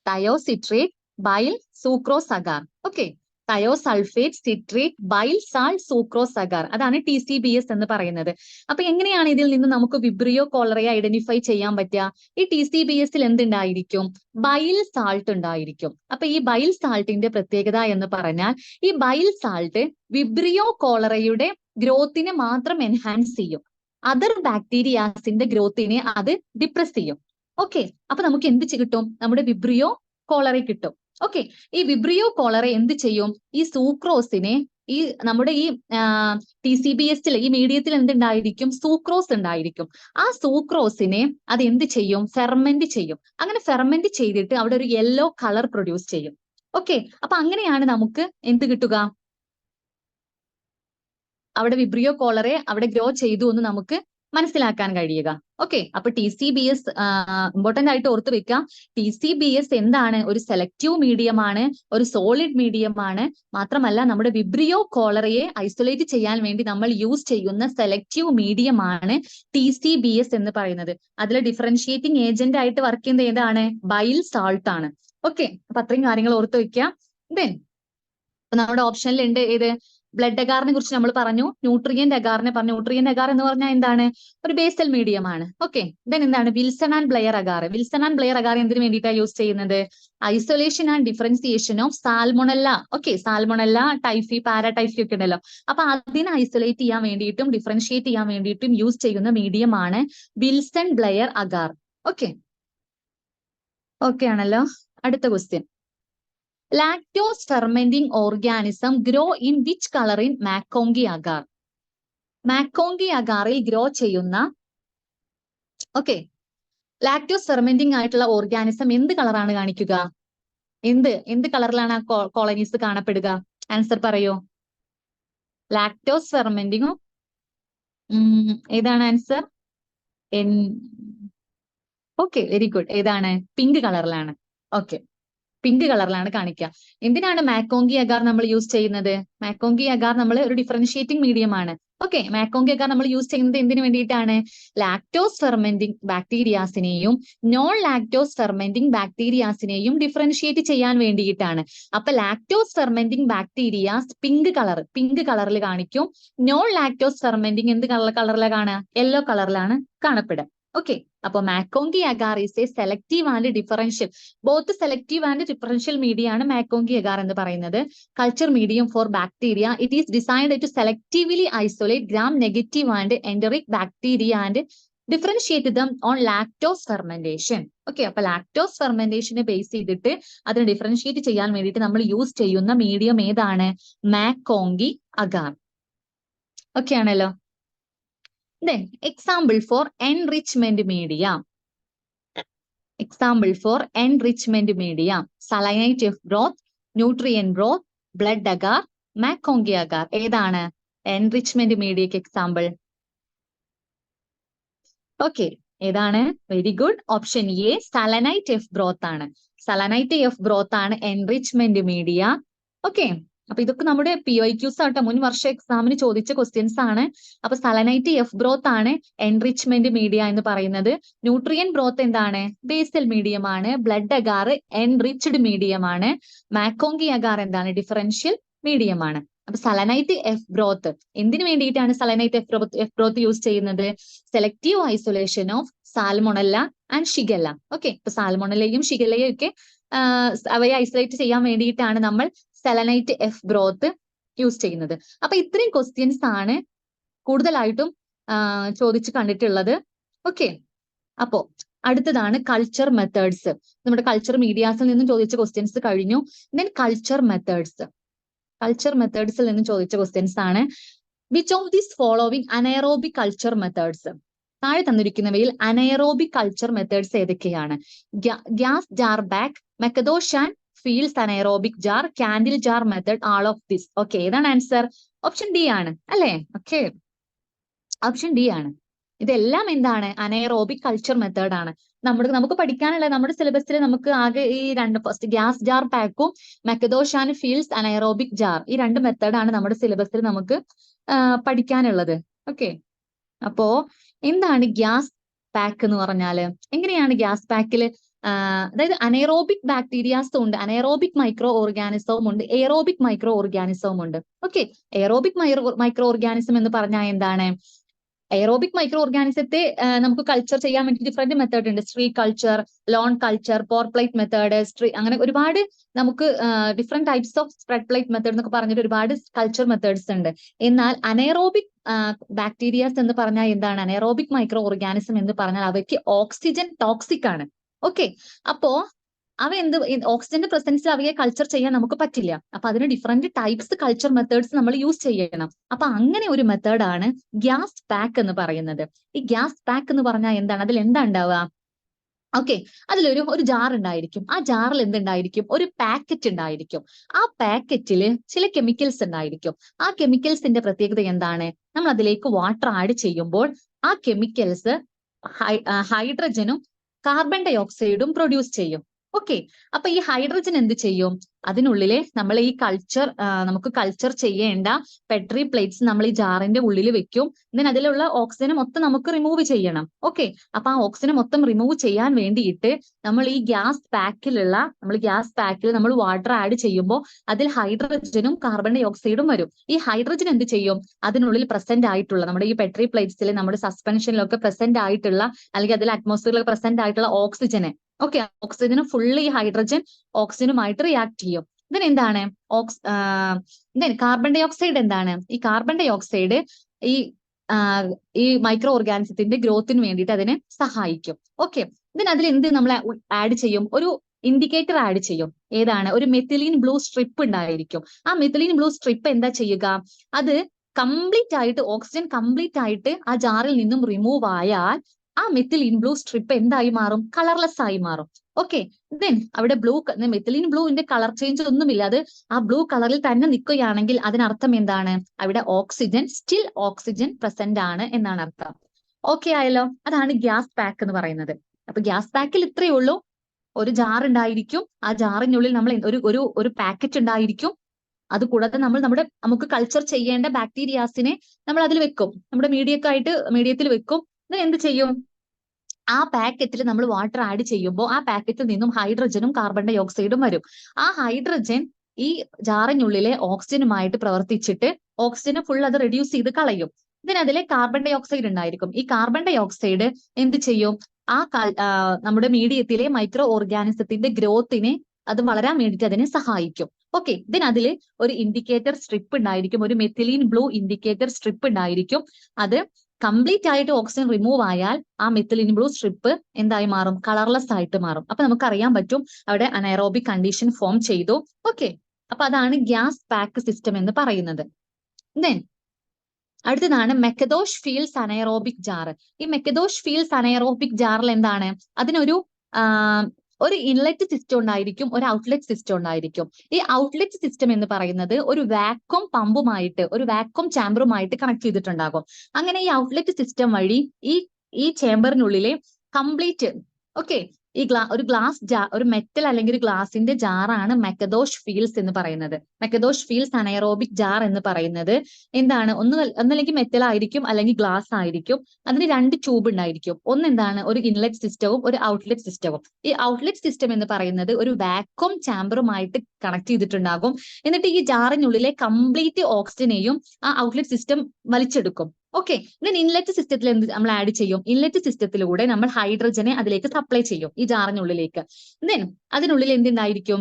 Thiocitrate bile sucrose agar. Okay, thiosulphate citrate bile salt sucrose agar, അതാണ് TCBS എന്ന് പറയുന്നത്. അപ്പൊ എങ്ങനെയാണ് ഇതിൽ നിന്ന് നമുക്ക് വിബ്രിയോ കോളറയെ ഐഡന്റിഫൈ ചെയ്യാൻ പറ്റുക? ഈ TCBSൽ എന്തുണ്ടായിരിക്കും? ബൈൽ സാൾട്ട് ഉണ്ടായിരിക്കും. അപ്പൊ ഈ ബൈൽ സാൾട്ടിന്റെ പ്രത്യേകത എന്ന് പറഞ്ഞാൽ ഈ ബൈൽ സാൾട്ട് വിബ്രിയോ കോളറയുടെ ഗ്രോത്തിനെ മാത്രം എൻഹാൻസ് ചെയ്യും, അതർ ബാക്ടീരിയാസിന്റെ ഗ്രോത്തിനെ അത് ഡിപ്രസ് ചെയ്യും. ഓക്കെ, അപ്പൊ നമുക്ക് എന്ത് കിട്ടും? നമ്മുടെ വിബ്രിയോ കോളറെ കിട്ടും. ഓക്കെ, ഈ വിബ്രിയോ കോളറെ എന്ത് ചെയ്യും? ഈ സൂക്രോസിനെ, ഈ നമ്മുടെ ഈ TCBSൽ ഈ മീഡിയത്തിൽ എന്തുണ്ടായിരിക്കും? സൂക്രോസ് ഉണ്ടായിരിക്കും. ആ സൂക്രോസിനെ അത് എന്ത് ചെയ്യും? ഫെർമെന്റ് ചെയ്യും. അങ്ങനെ ഫെർമെന്റ് ചെയ്തിട്ട് അവിടെ ഒരു യെല്ലോ കളർ പ്രൊഡ്യൂസ് ചെയ്യും. ഓക്കെ, അപ്പൊ അങ്ങനെയാണ് നമുക്ക് എന്ത് കിട്ടുക? അവിടെ വിബ്രിയോ കോളറെ അവിടെ ഗ്രോ ചെയ്തു എന്ന് നമുക്ക് മനസ്സിലാക്കാൻ കഴിയുക. ഓക്കെ, അപ്പൊ TCBS ഇമ്പോർട്ടന്റ് ആയിട്ട് ഓർത്ത് വെക്കുക. TCBS എന്താണ്? ഒരു സെലക്റ്റീവ് മീഡിയം ആണ്, ഒരു സോളിഡ് മീഡിയം ആണ്. മാത്രമല്ല നമ്മുടെ വിബ്രിയോ കോളറയെ ഐസൊലേറ്റ് ചെയ്യാൻ വേണ്ടി നമ്മൾ യൂസ് ചെയ്യുന്ന സെലക്റ്റീവ് മീഡിയം ആണ് TCBS എന്ന് പറയുന്നത്. അതിൽ ഡിഫറൻഷിയേറ്റിംഗ് ഏജന്റ് ആയിട്ട് വർക്ക് ചെയ്യുന്നത് ഏതാണ്? ബൈൽ സാൾട്ട് ആണ്. ഓക്കെ, അപ്പൊ അത്രയും കാര്യങ്ങൾ ഓർത്ത് വെക്കുക. ദെൻ നമ്മുടെ ഓപ്ഷനിൽ ഉണ്ട് ഏത്? ബ്ലഡ് അഗാറിനെ കുറിച്ച് നമ്മൾ പറഞ്ഞു, ന്യൂട്രിയന്റ് അഗാറിനെ പറഞ്ഞു. ന്യൂട്രിയന്റ് അഗാർ എന്ന് പറഞ്ഞാൽ എന്താണ്? ഒരു ബേസൽ മീഡിയം ആണ്. ഓക്കെ, ദെൻ എന്താണ്? Wilson and Blair agar. Wilson and Blair agar എന്തിനു വേണ്ടിയിട്ടാണ് യൂസ് ചെയ്യുന്നത്? Isolation and differentiation of Salmonella. Okay, Salmonella, Typhi, Paratyphi ഒക്കെ ഉണ്ടല്ലോ. അപ്പൊ അതിനെ ഐസൊലേറ്റ് ചെയ്യാൻ വേണ്ടിയിട്ടും ഡിഫറൻഷിയേറ്റ് ചെയ്യാൻ വേണ്ടിയിട്ടും യൂസ് ചെയ്യുന്ന മീഡിയം ആണ് Wilson Blair agar. Okay, okay ആണല്ലോ. അടുത്ത question. Lactose fermenting organism grow in which colour in MacConkey agar? MacConkey അഗാറിൽ ഗ്രോ ചെയ്യുന്ന ലാക്ടോസ് ഫെർമെന്റിംഗ് ആയിട്ടുള്ള ഓർഗാനിസം എന്ത് കളറാണ് കാണിക്കുക? എന്ത് കളറിലാണ് ആ കോളനീസ് കാണപ്പെടുക? ആൻസർ പറയൂ. ലാക്ടോസ് ഫെർമെന്റിംഗ് ഏതാണ് ആൻസർ? Okay, very good. ഏതാണ്? പിങ്ക് കളറിലാണ്. ഓക്കെ, പിങ്ക് കളറിലാണ് കാണിക്കുക. എന്തിനാണ് മാക്കോങ്കി അഗാർ നമ്മൾ യൂസ് ചെയ്യുന്നത്? മാക്കോങ്കി അഗാർ നമ്മൾ ഒരു ഡിഫറൻഷിയേറ്റിംഗ് മീഡിയം ആണ്. ഓക്കെ, മാക്കോങ്കി അഗാർ നമ്മൾ യൂസ് ചെയ്യുന്നത് എന്തിനു വേണ്ടിയിട്ടാണ്? ലാക്ടോസ് ഫെർമെന്റിംഗ് ബാക്ടീരിയാസിനെയും നോൺ ലാക്ടോസ് ഫെർമെന്റിംഗ് ബാക്ടീരിയാസിനെയും ഡിഫറൻഷിയേറ്റ് ചെയ്യാൻ വേണ്ടിയിട്ടാണ്. അപ്പൊ ലാക്ടോസ് ഫെർമെന്റിംഗ് ബാക്ടീരിയാസ് പിങ്ക് കളറിൽ കാണിക്കും. നോൺ ലാക്ടോസ് ഫെർമെന്റിംഗ് എന്ത് കളറിലാണ് കാണുക? യെല്ലോ കളറിലാണ് കാണപ്പെടുക. ഓക്കെ, അപ്പൊ MacConkey agar is a selective and differential, both selective and differential media ആണ് മാക്കോങ്കി അഗാർ എന്ന് പറയുന്നത്. Culture medium for bacteria. It is designed to selectively isolate gram negative and enteric bacteria and differentiate them on lactose fermentation. Okay, അപ്പൊ lactose ഫെർമെന്റേഷനെ base ചെയ്തിട്ട് അതിനെ differentiate ചെയ്യാൻ വേണ്ടിയിട്ട് നമ്മൾ യൂസ് ചെയ്യുന്ന മീഡിയം ഏതാണ്? മാക്കോങ്കി അഗാർ. ഓക്കെ ആണല്ലോ. Then example for enrichment media. Example for enrichment media: salinite F broth, nutrient broth, blood agar, MacConkey agar. ഏതാണ് enrichment mediaക്ക് എക്സാമ്പിൾ? ഓക്കെ, ഏതാണ്? Very good. Option A selenite F broth ആണ്. Selenite F broth ആണ് enrichment media. Okay, അപ്പൊ ഇതൊക്കെ നമ്മുടെ PYQs ആട്ടോ, മുൻ വർഷ എക്സാമിന് ചോദിച്ച ക്വസ്റ്റ്യൻസ് ആണ്. അപ്പൊ സലനൈറ്റ് എഫ് ബ്രോത്ത് ആണ് എൻറിച്ച്മെന്റ് മീഡിയ എന്ന് പറയുന്നത്. ന്യൂട്രിയൻ ബ്രോത്ത് എന്താണ്? ബേസൽ മീഡിയം ആണ്. ബ്ലഡ് അഗാർ എൻറിച്ച്ഡ് മീഡിയം ആണ്. മാക്കോങ്കി അഗാർ എന്താണ്? ഡിഫറൻഷ്യൽ മീഡിയം ആണ്. അപ്പൊ സലനൈറ്റ് എഫ് ബ്രോത്ത് എന്തിനു വേണ്ടിയിട്ടാണ് സലനൈറ്റ് എഫ് ബ്രോത്ത് യൂസ് ചെയ്യുന്നത്? Selective isolation of salmonella and shigella. Okay, ഇപ്പൊ സാൽമൊണല്ലയും ഷിഗല്ലയും ഒക്കെ അവയെ ഐസൊലേറ്റ് ചെയ്യാൻ വേണ്ടിയിട്ടാണ് നമ്മൾ സെലനൈറ്റ് എഫ് ബ്രോത്ത് യൂസ് ചെയ്യുന്നത്. അപ്പൊ ഇത്രയും ക്വസ്റ്റ്യൻസ് ആണ് കൂടുതലായിട്ടും ചോദിച്ചു കണ്ടിട്ടുള്ളത്. ഓക്കെ, അപ്പോ അടുത്തതാണ് കൾച്ചർ മെത്തേഡ്സ്. നമ്മുടെ കൾച്ചർ മീഡിയാസിൽ നിന്നും ചോദിച്ച ക്വസ്റ്റ്യൻസ് കഴിഞ്ഞു. ദെൻ കൾച്ചർ മെത്തേഡ്സിൽ നിന്നും ചോദിച്ച ക്വസ്റ്റ്യൻസ് ആണ്. Which of these following anaerobic culture methods? താഴെ തന്നിരിക്കുന്നവയിൽ അനൈറോബിക് കൾച്ചർ മെത്തേഡ്സ് ഏതൊക്കെയാണ്? ഗ്യാസ് ജാർ ബാഗ്, മെക്കഡോഷാൻ Fildes anaerobic jar, candle jar method, all of this. Okay, ഏതാണ് ആൻസർ? ഓപ്ഷൻ ഡി ആണ് അല്ലേ? ഓക്കെ, ഓപ്ഷൻ ഡി ആണ്. ഇതെല്ലാം എന്താണ്? അനൈറോബിക് കൾച്ചർ മെത്തേഡ് ആണ്. നമുക്ക് പഠിക്കാനുള്ള നമ്മുടെ സിലബസിൽ നമുക്ക് ആകെ ഈ രണ്ട്, ഫസ്റ്റ് ഗ്യാസ് ജാർ പാക്കും മെക്കഡോഷാൻ ഫീൽഡ്സ് അനൈറോബിക് ജാർ, ഈ രണ്ട് മെത്തേഡാണ് നമ്മുടെ സിലബസിൽ നമുക്ക് പഠിക്കാനുള്ളത്. ഓക്കെ, അപ്പോ എന്താണ് ഗ്യാസ് പാക്ക് എന്ന് പറഞ്ഞാല്? എങ്ങനെയാണ് ഗ്യാസ് പാക്കിൽ അതായത് അനൈറോബിക് ബാക്ടീരിയാസും ഉണ്ട്, അനൈറോബിക് മൈക്രോ ഓർഗാനിസവും ഉണ്ട്, എയറോബിക് മൈക്രോ ഓർഗാനിസവും ഉണ്ട്. ഓക്കെ, എയറോബിക് മൈക്രോ ഓർഗാനിസം എന്ന് പറഞ്ഞാൽ എന്താണ്? എയറോബിക് മൈക്രോ ഓർഗാനിസത്തെ നമുക്ക് കൾച്ചർ ചെയ്യാൻ വേണ്ടി ഡിഫറെന്റ് മെത്തേഡ് ഉണ്ട്. സ്ട്രീ കൾച്ചർ, ലോൺ കൾച്ചർ, പോർ പ്ലേറ്റ് മെത്തേഡ്, അങ്ങനെ ഒരുപാട് നമുക്ക് different types of spread plate method എന്നൊക്കെ പറഞ്ഞിട്ട് ഒരുപാട് കൾച്ചർ മെത്തേഡ്സ് ഉണ്ട്. എന്നാൽ അനൈറോബിക് ബാക്ടീരിയാസ് എന്ന് പറഞ്ഞാൽ എന്താണ്? അനൈറോബിക് മൈക്രോ ഓർഗാനിസം എന്ന് പറഞ്ഞാൽ അവയ്ക്ക് ഓക്സിജൻ ടോക്സിക് ആണ്. ഓക്കെ, അപ്പോ അവ ഓക്സിജന്റെ പ്രസൻസിൽ അവയെ കൾച്ചർ ചെയ്യാൻ നമുക്ക് പറ്റില്ല. അപ്പൊ അതിന് ഡിഫറെന്റ് ടൈപ്സ് കൾച്ചർ മെത്തേഡ്സ് നമ്മൾ യൂസ് ചെയ്യണം. അപ്പൊ അങ്ങനെ ഒരു മെത്തേഡാണ് ഗ്യാസ് പാക്ക് എന്ന് പറയുന്നത്. ഈ ഗ്യാസ് പാക്ക് എന്ന് പറഞ്ഞാൽ എന്താണ്? അതിൽ എന്താ ഉണ്ടാവുക? ഓക്കെ, അതിലൊരു ജാർ ഉണ്ടായിരിക്കും. ആ ജാറിൽ എന്തുണ്ടായിരിക്കും? ഒരു പാക്കറ്റ് ഉണ്ടായിരിക്കും. ആ പാക്കറ്റിൽ ചില കെമിക്കൽസ് ഉണ്ടായിരിക്കും. ആ കെമിക്കൽസിന്റെ പ്രത്യേകത എന്താണ്? നമ്മൾ അതിലേക്ക് വാട്ടർ ആഡ് ചെയ്യുമ്പോൾ ആ കെമിക്കൽസ് ഹൈഡ്രജനും കാർബൺ ഡൈ ഓക്സൈഡും പ്രൊഡ്യൂസ് ചെയ്യും. ഓക്കെ, അപ്പൊ ഈ ഹൈഡ്രജൻ എന്ത് ചെയ്യും? അതിനുള്ളിലെ നമ്മൾ ഈ നമുക്ക് കൾച്ചർ ചെയ്യേണ്ട പെട്രി പ്ലേറ്റ്സ് നമ്മൾ ഈ ജാറിന്റെ ഉള്ളിൽ വെക്കും. ദെൻ അതിലുള്ള ഓക്സിജനെ മൊത്തം നമുക്ക് റിമൂവ് ചെയ്യണം. ഓക്കെ, അപ്പൊ ആ ഓക്സിജനെ മൊത്തം റിമൂവ് ചെയ്യാൻ വേണ്ടിയിട്ട് നമ്മൾ ഗ്യാസ് പാക്കിൽ നമ്മൾ വാട്ടർ ആഡ് ചെയ്യുമ്പോൾ അതിൽ ഹൈഡ്രജനും കാർബൺ ഡൈ ഓക്സൈഡും വരും. ഈ ഹൈഡ്രജൻ എന്ത് ചെയ്യും? അതിനുള്ളിൽ പ്രസന്റ് ആയിട്ടുള്ള നമ്മുടെ ഈ പെട്രി പ്ലേറ്റ്സിൽ, നമ്മുടെ സസ്പെൻഷനിലൊക്കെ പ്രസന്റ് ആയിട്ടുള്ള, അല്ലെങ്കിൽ അതിൽ അറ്റ്മോസ്ഫിയറിലൊക്കെ പ്രസന്റ് ആയിട്ടുള്ള ഓക്സിജനെ, ഓക്കെ, ഓക്സിജന് ഫുള്ള് ഈ ഹൈഡ്രജൻ ഓക്സിജനുമായിട്ട് റിയാക്ട് ചെയ്യും. എന്താണ് കാർബൺ ഡൈ ഓക്സൈഡ് എന്താണ്? ഈ കാർബൺ ഡൈ ഓക്സൈഡ് ഈ മൈക്രോ ഓർഗാനിസത്തിന്റെ ഗ്രോത്തിന് വേണ്ടിയിട്ട് അതിനെ സഹായിക്കും. ഓക്കെ, അതിൽ എന്ത് നമ്മൾ ആഡ് ചെയ്യും? ഒരു ഇൻഡിക്കേറ്റർ ആഡ് ചെയ്യും. ഏതാണ്? ഒരു മെത്തിലീൻ ബ്ലൂ സ്ട്രിപ്പ് ഉണ്ടായിരിക്കും. ആ മെത്തിലീൻ ബ്ലൂ സ്ട്രിപ്പ് എന്താ ചെയ്യുക? അത് കംപ്ലീറ്റ് ആയിട്ട്, ഓക്സിജൻ കംപ്ലീറ്റ് ആയിട്ട് ആ ജാറിൽ നിന്നും റിമൂവ് ആയാൽ ആ മെത്തിലീൻ ബ്ലൂ സ്ട്രിപ്പ് എന്തായി മാറും? കളർലെസ് ആയി മാറും. ഓക്കെ, അവിടെ മെത്തിലീൻ ബ്ലൂവിന്റെ കളർ ചേഞ്ച് ഒന്നുമില്ല. അത് ആ ബ്ലൂ കളറിൽ തന്നെ നിൽക്കുകയാണെങ്കിൽ അതിനർത്ഥം എന്താണ്? അവിടെ സ്റ്റിൽ ഓക്സിജൻ പ്രസന്റ് ആണ് എന്നാണ് അർത്ഥം. ഓക്കെ ആയല്ലോ? അതാണ് ഗ്യാസ് പാക്ക് എന്ന് പറയുന്നത്. അപ്പൊ ഗ്യാസ് പാക്കിൽ ഇത്രയേ ഉള്ളൂ. ഒരു ജാർ ഉണ്ടായിരിക്കും. ആ ജാറിനുള്ളിൽ നമ്മൾ ഒരു പാക്കറ്റ് ഉണ്ടായിരിക്കും. അതുകൂടാതെ നമുക്ക് കൾച്ചർ ചെയ്യേണ്ട ബാക്ടീരിയാസിനെ നമ്മൾ അതിൽ വെക്കും. നമ്മുടെ മീഡിയത്തിൽ വെക്കും. ഇത് എന്ത് ചെയ്യും? ആ പാക്കറ്റിൽ നമ്മൾ വാട്ടർ ആഡ് ചെയ്യുമ്പോൾ ആ പാക്കറ്റിൽ നിന്നും ഹൈഡ്രജനും കാർബൺ ഡൈ ഓക്സൈഡും വരും. ആ ഹൈഡ്രജൻ ഈ ജാറിനുള്ളിലെ ഓക്സിജനുമായിട്ട് പ്രവർത്തിച്ചിട്ട് ഓക്സിജനെ ഫുൾ അത് റെഡ്യൂസ് ചെയ്ത് കളയും. ഇതിനതിലെ കാർബൺ ഡൈ ഓക്സൈഡ് ഉണ്ടായിരിക്കും. ഈ കാർബൺ ഡൈ ഓക്സൈഡ് എന്ത് ചെയ്യും? നമ്മുടെ മീഡിയത്തിലെ മൈക്രോ ഓർഗാനിസത്തിന്റെ ഗ്രോത്തിനെ അത് വളരാൻ വേണ്ടിയിട്ട് അതിനെ സഹായിക്കും. ഓക്കെ, ഇതിനതിൽ ഒരു ഇൻഡിക്കേറ്റർ സ്ട്രിപ്പ് ഉണ്ടായിരിക്കും. ഒരു മെത്തിലീൻ ബ്ലൂ ഇൻഡിക്കേറ്റർ സ്ട്രിപ്പ് ഉണ്ടായിരിക്കും. അത് കംപ്ലീറ്റ് ആയിട്ട് ഓക്സിജൻ റിമൂവ് ആയാൽ ആ മെത്തിലിൻ ബ്ലൂ സ്ട്രിപ്പ് എന്തായി മാറും? കളർലെസ് ആയിട്ട് മാറും. അപ്പൊ നമുക്ക് അറിയാൻ പറ്റും അവിടെ അനൈറോബിക് കണ്ടീഷൻ ഫോം ചെയ്തു. ഓക്കെ, അപ്പൊ അതാണ് ഗ്യാസ് പാക്ക് സിസ്റ്റം എന്ന് പറയുന്നത്. ദെൻ അടുത്തതാണ് മെക്കദോഷ് ഫീൽഡ്സ് അനൈറോബിക് ജാർ. ഈ മെക്കദോഷ് ഫീൽഡ്സ് അനൈറോബിക് ജാറിൽ എന്താണ്? അതിനൊരു ഒരു ഇൻലെറ്റ് സിസ്റ്റം ഉണ്ടായിരിക്കും, ഒരു ഔട്ട്ലെറ്റ് സിസ്റ്റം ഉണ്ടായിരിക്കും. ഈ ഔട്ട്ലെറ്റ് സിസ്റ്റം എന്ന് പറയുന്നത് ഒരു വാക്വം പമ്പുമായിട്ട്, ഒരു വാക്വം ചാമ്പറുമായിട്ട് കണക്ട് ചെയ്തിട്ടുണ്ടാകും. അങ്ങനെ ഈ ഔട്ട്ലെറ്റ് സിസ്റ്റം വഴി ഈ ചേമ്പറിനുള്ളിലെ കംപ്ലീറ്റ് ഒരു മെറ്റൽ അല്ലെങ്കിൽ ഒരു ഗ്ലാസിന്റെ ജാറാണ് മെക്കദോഷ് ഫീൽഡ്സ് എന്ന് പറയുന്നത്. മെക്കദോഷ് ഫീൽഡ്സ് അനൈറോബിക് ജാർ എന്ന് പറയുന്നത് എന്താണ്? ഒന്നല്ലെങ്കിൽ മെറ്റൽ ആയിരിക്കും അല്ലെങ്കിൽ ഗ്ലാസ് ആയിരിക്കും. അതിന് രണ്ട് ട്യൂബ് ഉണ്ടായിരിക്കും. ഒന്നെന്താണ്? ഒരു ഇൻലെറ്റ് സിസ്റ്റവും ഒരു ഔട്ട്ലെറ്റ് സിസ്റ്റവും. ഈ ഔട്ട്ലെറ്റ് സിസ്റ്റം എന്ന് പറയുന്നത് ഒരു വാക്വം ചാമ്പറുമായിട്ട് കണക്ട് ചെയ്തിട്ടുണ്ടാകും. എന്നിട്ട് ഈ ജാറിനുള്ളിലെ കംപ്ലീറ്റ് ഓക്സിജനെയും ആ ഔട്ട്ലെറ്റ് സിസ്റ്റം വലിച്ചെടുക്കും. ഓക്കെ, ദെൻ ഇൻലെറ്റ് സിസ്റ്റത്തിൽ എന്ത് നമ്മൾ ആഡ് ചെയ്യും? ഇൻലെറ്റ് സിസ്റ്റത്തിലൂടെ നമ്മൾ ഹൈഡ്രജനെ അതിലേക്ക് സപ്ലൈ ചെയ്യും, ഈ ജാറിനുള്ളിലേക്ക്. ദെൻ അതിനുള്ളിൽ എന്തുണ്ടായിരിക്കും?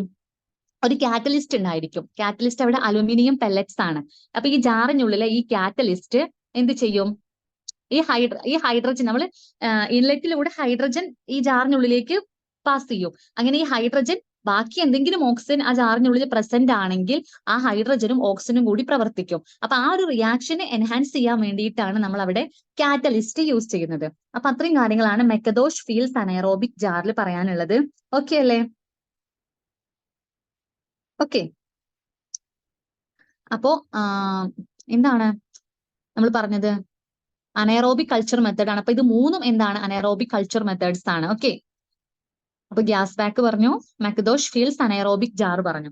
ഒരു കാറ്റലിസ്റ്റ് ഉണ്ടായിരിക്കും. കാറ്റലിസ്റ്റ് അവിടെ അലുമിനിയം പെല്ലറ്റ്സ് ആണ്. അപ്പൊ ഈ ജാറിനുള്ളിലെ ഈ കാറ്റലിസ്റ്റ് എന്ത് ചെയ്യും? ഈ ഹൈഡ്രജൻ നമ്മൾ ഇൻലെറ്റിലൂടെ ഹൈഡ്രജൻ ഈ ജാറിനുള്ളിലേക്ക് പാസ് ചെയ്യും. അങ്ങനെ ഈ ഹൈഡ്രജൻ ബാക്കി എന്തെങ്കിലും ഓക്സിജൻ ആ ജാറിനുള്ളിൽ പ്രസന്റ് ആണെങ്കിൽ ആ ഹൈഡ്രജനും ഓക്സിജനും കൂടി പ്രവർത്തിക്കും. അപ്പൊ ആ ഒരു റിയാക്ഷനെ എൻഹാൻസ് ചെയ്യാൻ വേണ്ടിയിട്ടാണ് നമ്മൾ അവിടെ കാറ്റലിസ്റ്റ് യൂസ് ചെയ്യുന്നത്. അപ്പൊ അത്രയും കാര്യങ്ങളാണ് മെക്കദോഷ് ഫീൽഡ്സ് അനൈറോബിക് ജാറിൽ പറയാനുള്ളത്. ഓക്കെ അല്ലേ? ഓക്കെ, അപ്പോ എന്താണ് നമ്മൾ പറഞ്ഞത്? അനൈറോബിക് കൾച്ചർ മെത്തേഡ് ആണ്. അപ്പൊ ഇത് മൂന്നും എന്താണ്? അനൈറോബിക് കൾച്ചർ മെത്തേഡ്സ് ആണ്. ഓക്കെ, അപ്പൊ ഗ്യാസ് പാക്ക് പറഞ്ഞു, മെക്കദോഷ് ഫീൽഡ്സ് അനൈറോബിക് ജാർ പറഞ്ഞു.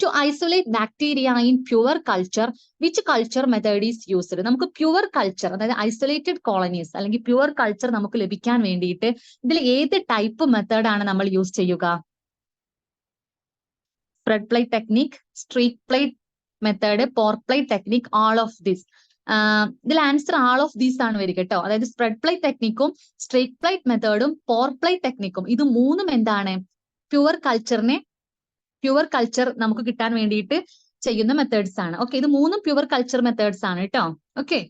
To isolate bacteria in pure culture, which culture method is used? നമുക്ക് പ്യുവർ കൾച്ചർ, അതായത് ഐസൊലേറ്റഡ് കോളനീസ് അല്ലെങ്കിൽ പ്യുവർ കൾച്ചർ നമുക്ക് ലഭിക്കാൻ വേണ്ടിയിട്ട് ഇതിൽ ഏത് ടൈപ്പ് മെത്തേഡാണ് നമ്മൾ യൂസ് ചെയ്യുക? Spread plate technique, streak plate method, pour plate technique, all of this. ഇതിൽ ആൻസർ ആൾ ഓഫ് ദീസ് ആണ് വരിക കേട്ടോ. അതായത് സ്പ്രെഡ് പ്ലേറ്റ് ടെക്നിക്കും സ്ട്രീക്ക് പ്ലേറ്റ് മെത്തേഡും പോർ പ്ലേറ്റ് ടെക്നിക്കും ഇത് മൂന്നും എന്താണ്? പ്യുവർ കൾച്ചർ നമുക്ക് കിട്ടാൻ വേണ്ടിയിട്ട് ചെയ്യുന്ന മെത്തേഡ്സ് ആണ്. ഓക്കെ, ഇത് മൂന്നും പ്യുവർ കൾച്ചർ മെത്തേഡ്സ് ആണ് കേട്ടോ. ഓക്കെ,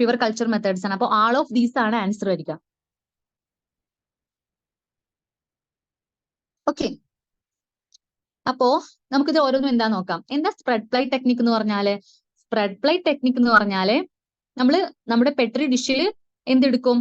പ്യുവർ കൾച്ചർ മെത്തേഡ്സ് ആണ്. അപ്പോൾ ആൾ ഓഫ് ദീസ് ആണ് ആൻസർ വരിക. ഓക്കെ, അപ്പോ നമുക്കിത് ഓരോന്നും എന്താ നോക്കാം. എന്താ സ്പ്രെഡ് പ്ലേറ്റ് ടെക്നിക് എന്ന് പറഞ്ഞാല്? സ്പ്രെഡ് പ്ലേറ്റ് ടെക്നിക് എന്ന് പറഞ്ഞാല് നമ്മുടെ പെട്രി ഡിഷിൽ എന്തെടുക്കും?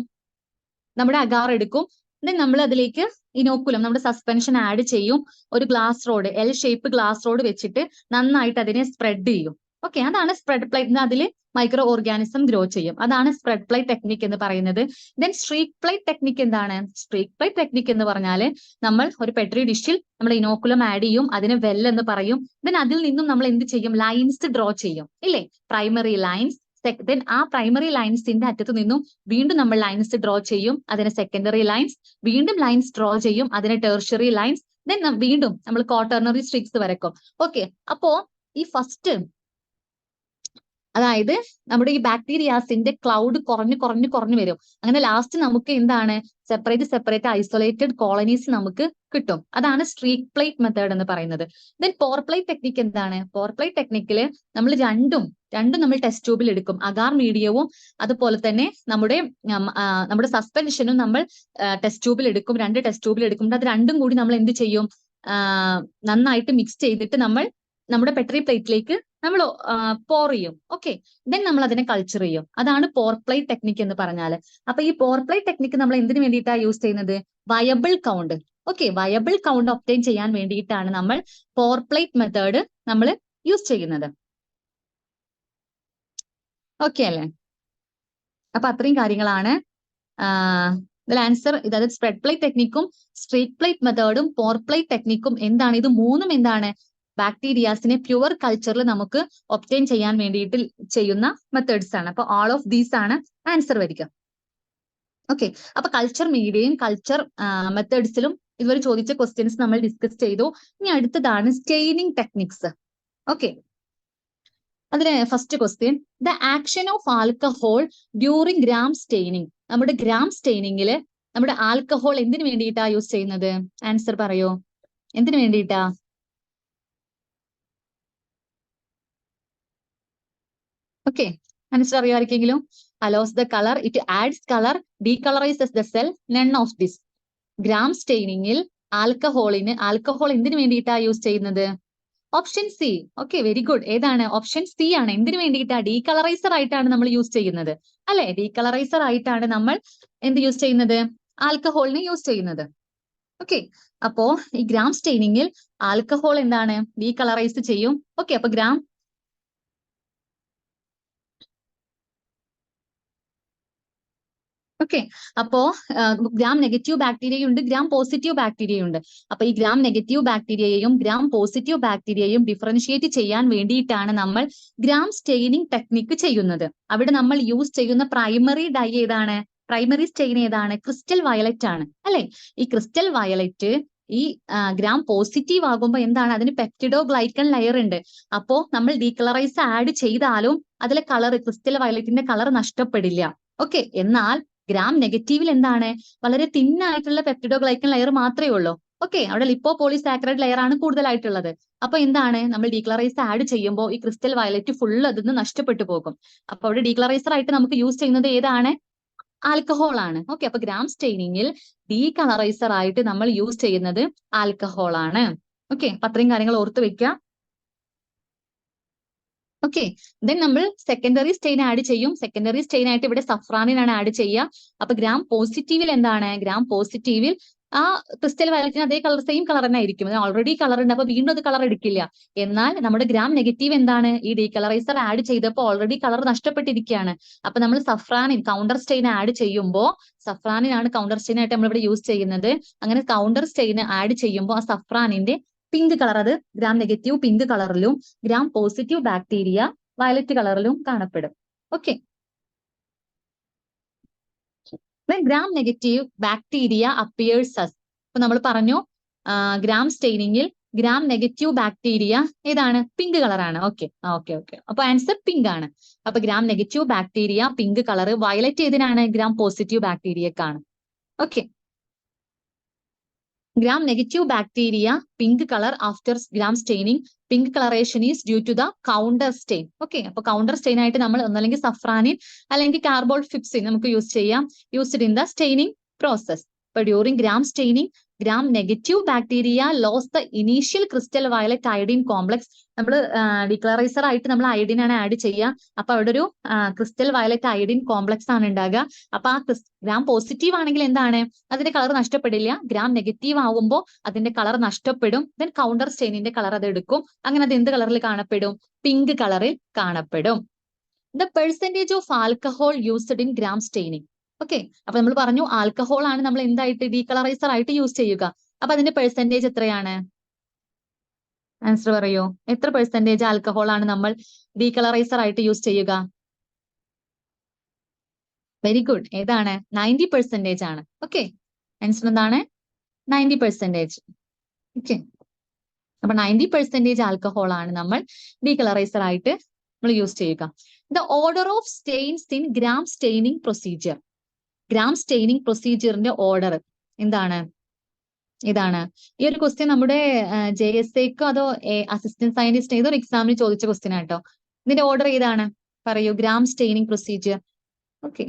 നമ്മുടെ അഗാർ എടുക്കും. ദെൻ നമ്മൾ അതിലേക്ക് ഇനോക്കുലം, നമ്മുടെ സസ്പെൻഷൻ ആഡ് ചെയ്യും. ഒരു glass rod, L shape glass rod വെച്ചിട്ട് നന്നായിട്ട് അതിനെ സ്പ്രെഡ് ചെയ്യും. ഓക്കെ, അതാണ് സ്പ്രെഡ് പ്ലേറ്റ്. അതിൽ മൈക്രോ ഓർഗാനിസം ഗ്രോ ചെയ്യും. അതാണ് സ്പ്രെഡ് പ്ലേറ്റ് ടെക്നിക് എന്ന് പറയുന്നത്. ദെൻ സ്ട്രീക്ക് പ്ലേറ്റ് ടെക്നിക് എന്താണ്? സ്ട്രീക്ക് പ്ലേറ്റ് ടെക്നിക് എന്ന് പറഞ്ഞാല് നമ്മൾ ഒരു പെട്രി ഡിഷിൽ നമ്മൾ ഇനോക്കുലം ആഡ് ചെയ്യും, അതിന് വെൽ എന്ന് പറയും. ദെൻ അതിൽ നിന്നും നമ്മൾ എന്ത് ചെയ്യും? ലൈൻസ് ഡ്രോ ചെയ്യും, ഇല്ലേ? Primary lines. ദെൻ ആ പ്രൈമറി ലൈൻസിന്റെ അറ്റത്ത് നിന്നും വീണ്ടും നമ്മൾ ലൈൻസ് ഡ്രോ ചെയ്യും, അതിന് സെക്കൻഡറി ലൈൻസ്. വീണ്ടും ലൈൻസ് ഡ്രോ ചെയ്യും, അതിന് ടെർഷ്യറി ലൈൻസ്. ദെൻ വീണ്ടും നമ്മൾ ക്വാട്ടർണറി സ്ട്രീക്സ് വരക്കും. ഓക്കെ, അപ്പോ ഈ ഫസ്റ്റ്, അതായത് നമ്മുടെ ഈ ബാക്ടീരിയാസിന്റെ ക്ലൗഡ് കുറഞ്ഞു വരും. അങ്ങനെ ലാസ്റ്റ് നമുക്ക് എന്താണ്? സെപ്പറേറ്റ് ഐസൊലേറ്റഡ് കോളനീസ് നമുക്ക് കിട്ടും. അതാണ് സ്ട്രീക്ക് പ്ലേറ്റ് മെത്തേഡ് എന്ന് പറയുന്നത്. ദെൻ പോർ പ്ലേറ്റ് ടെക്നിക് എന്താണ്? പോർ പ്ലേറ്റ് ടെക്നിക്കില് നമ്മൾ രണ്ടും നമ്മൾ ടെസ്റ്റ് ട്യൂബിൽ എടുക്കും. അഗാർ മീഡിയവും അതുപോലെ തന്നെ നമ്മുടെ സസ്പെൻഷനും നമ്മൾ ടെസ്റ്റ് ട്യൂബിൽ എടുക്കും. രണ്ട് ടെസ്റ്റ് ട്യൂബിൽ എടുക്കുമ്പോൾ അത് രണ്ടും കൂടി നമ്മൾ എന്ത് ചെയ്യും? നന്നായിട്ട് മിക്സ് ചെയ്തിട്ട് നമ്മൾ നമ്മുടെ പെട്രി പ്ലേറ്റിലേക്ക് നമ്മൾ പോർ ചെയ്യും. ഓക്കെ, ദെൻ നമ്മൾ അതിനെ കൾച്ചർ ചെയ്യും. അതാണ് പോർ പ്ലേറ്റ് ടെക്നിക് എന്ന് പറഞ്ഞാല്. അപ്പൊ ഈ പോർ പ്ലേറ്റ് ടെക്നിക് നമ്മൾ എന്തിനു വേണ്ടിയിട്ടാണ് യൂസ് ചെയ്യുന്നത്? Viable count. Okay, viable count obtain ചെയ്യാൻ വേണ്ടിയിട്ടാണ് നമ്മൾ പോർ പ്ലേറ്റ് മെത്തേഡ് നമ്മൾ യൂസ് ചെയ്യുന്നത്. ഓക്കെ അല്ലേ? അപ്പൊ അത്രയും കാര്യങ്ങളാണ് ഇതിൽ ആൻസർ അതായത് സ്പ്രെഡ് പ്ലേറ്റ് ടെക്നിക്കും സ്ട്രീക്ക് പ്ലേറ്റ് മെത്തേഡും പോർ പ്ലേറ്റ് ടെക്നിക്കും എന്താണ്? ഇത് മൂന്നും എന്താണ്? ബാക്ടീരിയാസിനെ പ്യുവർ കൾച്ചറിൽ നമുക്ക് ഒബ്റ്റെയിൻ ചെയ്യാൻ വേണ്ടിയിട്ട് ചെയ്യുന്ന മെത്തേഡ്സ് ആണ്. അപ്പൊ ഓൾ ഓഫ് ദീസ് ആണ് ആൻസർ വരിക. ഓക്കെ, അപ്പൊ കൾച്ചർ മീഡിയയും കൾച്ചർ മെത്തേഡ്സിലും ഇതുവരെ ചോദിച്ച ക്വസ്റ്റ്യൻസ് നമ്മൾ ഡിസ്കസ് ചെയ്തു. ഇനി അടുത്തതാണ് സ്റ്റെയിനിങ് ടെക്നിക്സ്. ഓക്കെ, അതിലെ first question, the action of alcohol during gram staining. നമ്മുടെ ഗ്രാം സ്റ്റെയിനിങ്ങിൽ നമ്മുടെ ആൽക്കഹോൾ എന്തിനു വേണ്ടിയിട്ടാ യൂസ് ചെയ്യുന്നത്? ആൻസർ പറയോ, എന്തിനു വേണ്ടിയിട്ടാ? ഓക്കെ, ആൻസർ അറിയോ ആർക്കെങ്കിലും? Allows the colour, it adds colour, decolourises the cell, none of this. Gram സ്റ്റെയിനിങ്ങിൽ ആൽക്കഹോൾ എന്തിനു വേണ്ടിയിട്ടാ യൂസ് ചെയ്യുന്നത്? Option C. Okay, very good. ഏതാണ്? ഓപ്ഷൻ സി ആണ്. എന്തിനു വേണ്ടിയിട്ടാ? ഡീകളറൈസർ ആയിട്ടാണ് നമ്മൾ യൂസ് ചെയ്യുന്നത്, അല്ലെ? ഡീകളറൈസർ ആയിട്ടാണ് നമ്മൾ എന്ത് യൂസ് ചെയ്യുന്നത്? ആൽക്കഹോളിനെ യൂസ് ചെയ്യുന്നത്. ഓക്കെ, അപ്പോ ഈ ഗ്രാം സ്റ്റെയിനിങ്ങിൽ ആൽക്കഹോൾ എന്താണ്? ഡീകളറൈസ് ചെയ്യും. ഓക്കെ, അപ്പൊ ഓക്കെ, അപ്പോ ഗ്രാം നെഗറ്റീവ് ബാക്ടീരിയ ഉണ്ട്, ഗ്രാം പോസിറ്റീവ് ബാക്ടീരിയ ഉണ്ട്. അപ്പൊ ഈ ഗ്രാം നെഗറ്റീവ് ബാക്ടീരിയയും ഗ്രാം പോസിറ്റീവ് ബാക്ടീരിയയും ഡിഫറൻഷിയേറ്റ് ചെയ്യാൻ വേണ്ടിയിട്ടാണ് നമ്മൾ ഗ്രാം സ്റ്റെയിനിങ് ടെക്നിക്ക് ചെയ്യുന്നത്. അവിടെ നമ്മൾ യൂസ് ചെയ്യുന്ന പ്രൈമറി ഡൈ ഏതാണ്? പ്രൈമറി സ്റ്റെയിൻ ഏതാണ്? ക്രിസ്റ്റൽ വയലറ്റ് ആണ്, അല്ലെ? ഈ ക്രിസ്റ്റൽ വയലറ്റ് ഈ ഗ്രാം പോസിറ്റീവ് ആകുമ്പോൾ എന്താണ്? അതിന് പെപ്റ്റിഡോ ഗ്ലൈക്കൺ ലെയർ ഉണ്ട്. അപ്പോ നമ്മൾ ഡീകളറൈസ് ആഡ് ചെയ്താലും അതിലെ കളർ, ക്രിസ്റ്റൽ വയലറ്റിന്റെ കളർ നഷ്ടപ്പെടില്ല. ഓക്കെ, എന്നാൽ ഗ്രാം നെഗറ്റീവിൽ എന്താണ്? വളരെ തിന്നായിട്ടുള്ള പെപ്റ്റിഡോ ഗ്ലൈക്കൻ ലെയർ മാത്രമേ ഉള്ളൂ. ഓക്കെ, അവിടെ ലിപ്പോ പോളിസാക്കറൈഡ് ലെയർ ആണ് കൂടുതലായിട്ടുള്ളത്. അപ്പൊ എന്താണ്? നമ്മൾ ഡീകളറൈസ് ആഡ് ചെയ്യുമ്പോൾ ഈ ക്രിസ്റ്റൽ വയലറ്റ് ഫുൾ അതിന് നഷ്ടപ്പെട്ടു പോകും. അപ്പൊ അവിടെ ഡീകളറൈസർ ആയിട്ട് നമുക്ക് യൂസ് ചെയ്യുന്നത് ഏതാണ്? ആൽക്കഹോൾ ആണ്. ഓക്കെ, അപ്പൊ ഗ്രാം സ്റ്റെയിനിങ്ങിൽ ഡീകളറൈസർ ആയിട്ട് നമ്മൾ യൂസ് ചെയ്യുന്നത് ആൽക്കഹോൾ ആണ്. ഓക്കെ, അപ്പൊ അത്രയും കാര്യങ്ങൾ ഓർത്ത് വെക്കുക. ഓക്കെ, ദെൻ നമ്മൾ സെക്കൻഡറി സ്റ്റെയിൻ ആഡ് ചെയ്യും. സെക്കൻഡറി സ്റ്റെയിൻ ആയിട്ട് ഇവിടെ സഫ്രാനിനാണ് ആഡ് ചെയ്യുക. അപ്പൊ ഗ്രാം പോസിറ്റീവിൽ എന്താണ്? ഗ്രാം പോസിറ്റീവിൽ ആ ക്രിസ്റ്റൽ വയലറ്റിന് അതേ കളർ, സെയിം കളർ തന്നെ ആയിരിക്കും. ഓൾറെഡി കളർ ഉണ്ട്, അപ്പൊ വീണ്ടും അത് കളർ എടുക്കില്ല. എന്നാൽ നമ്മുടെ ഗ്രാം നെഗറ്റീവ് എന്താണ്? ഈ ഡീകളറൈസർ ആഡ് ചെയ്തപ്പോൾ ഓൾറെഡി കളർ നഷ്ടപ്പെട്ടിരിക്കുകയാണ്. അപ്പൊ നമ്മൾ സഫ്രാനിൻ കൗണ്ടർ സ്റ്റെയിൻ ആഡ് ചെയ്യുമ്പോൾ, സഫ്രാനിനാണ് കൗണ്ടർ സ്റ്റെയിൻ ആയിട്ട് നമ്മൾ ഇവിടെ യൂസ് ചെയ്യുന്നത്. അങ്ങനെ കൗണ്ടർ സ്റ്റെയിൻ ആഡ് ചെയ്യുമ്പോൾ ആ സഫ്രാനിന്റെ പിങ്ക് കളർ, അത് ഗ്രാം നെഗറ്റീവ് പിങ്ക് കളറിലും ഗ്രാം പോസിറ്റീവ് ബാക്ടീരിയ വയലറ്റ് കളറിലും കാണപ്പെടും. Okay, gram negative bacteria appears as. അപ്പൊ നമ്മൾ പറഞ്ഞു ഗ്രാം സ്റ്റെയിനിങ്ങിൽ ഗ്രാം നെഗറ്റീവ് ബാക്ടീരിയ ഏതാണ്? പിങ്ക് കളറാണ്. ഓക്കെ ഓക്കെ ഓക്കെ, അപ്പൊ ആൻസർ പിങ്ക് ആണ്. അപ്പൊ gram negative bacteria pink colour, violet ഏതിനാണ്? ഗ്രാം പോസിറ്റീവ് ബാക്ടീരിയക്കാണ്. Okay, gram negative bacteria pink color after gram staining. Pink coloration is due to the counter stain. Okay, അപ്പൊ counter stain ആയിട്ട് നമ്മൾ ഒന്നല്ലെങ്കിൽ സഫ്രാനിൻ അല്ലെങ്കിൽ കാർബോൾ ഫിപ്സിൻ നമുക്ക് യൂസ് ചെയ്യാം, used in the staining process. അപ്പൊ during gram staining gram negative bacteria lost the initial crystal violet iodine complex. നമ്മൾ ഡിക്ലറൈസർ ആയിട്ട് നമ്മൾ അയഡിൻ ആണ് ആഡ് ചെയ്യുക. അപ്പൊ അവിടെ ഒരു ക്രിസ്റ്റൽ വയലറ്റ് അയഡിൻ കോംപ്ലക്സ് ആണ് ഉണ്ടാകുക. അപ്പൊ ആ ഗ്രാം പോസിറ്റീവ് ആണെങ്കിൽ എന്താണ്? അതിന്റെ കളർ നഷ്ടപ്പെടില്ല. ഗ്രാം നെഗറ്റീവ് ആവുമ്പോൾ അതിന്റെ കളർ നഷ്ടപ്പെടും. ദെൻ കൗണ്ടർ സ്റ്റെയിനിന്റെ കളർ അത് എടുക്കും. അങ്ങനെ അത് എന്ത് കളറിൽ കാണപ്പെടും? പിങ്ക് കളറിൽ കാണപ്പെടും. The percentage of alcohol used in gram staining. Okay, അപ്പൊ നമ്മൾ പറഞ്ഞു ആൽക്കഹോൾ ആണ് നമ്മൾ എന്തായിട്ട് ഡീകളറൈസർ ആയിട്ട് യൂസ് ചെയ്യുക. അപ്പൊ അതിന്റെ പെർസെന്റേജ് എത്രയാണ്? ആൻസർ പറയൂ, എത്ര പെർസെന്റേജ് ആൽക്കഹോൾ ആണ് നമ്മൾ ഡീകളറൈസർ ആയിട്ട് യൂസ് ചെയ്യുക? വെരി ഗുഡ്, ഏതാണ്? 90% ആണ്. ഓക്കെ, ആൻസർ എന്താണ്? 90%. ഓക്കെ, അപ്പൊ 90% ആൽക്കഹോൾ ആണ് നമ്മൾ ഡീകളറൈസർ ആയിട്ട് നമ്മൾ യൂസ് ചെയ്യുക. The order of stains in gram staining procedure. Gram staining പ്രൊസീജിയറിന്റെ ഓർഡർ എന്താണ്? ഇതാണ്. ഈ ഒരു ക്വസ്റ്റ്യൻ നമ്മുടെ JSAക്കോ അതോ അസിസ്റ്റന്റ് സയന്റിസ്റ്റ് ഏതോ ഒരു എക്സാമിന് ചോദിച്ച ക്വസ്റ്റ്യൻ ആട്ടോ. ഇതിന്റെ ഓർഡർ ഏതാണ്? പറയൂ, gram staining procedure. Okay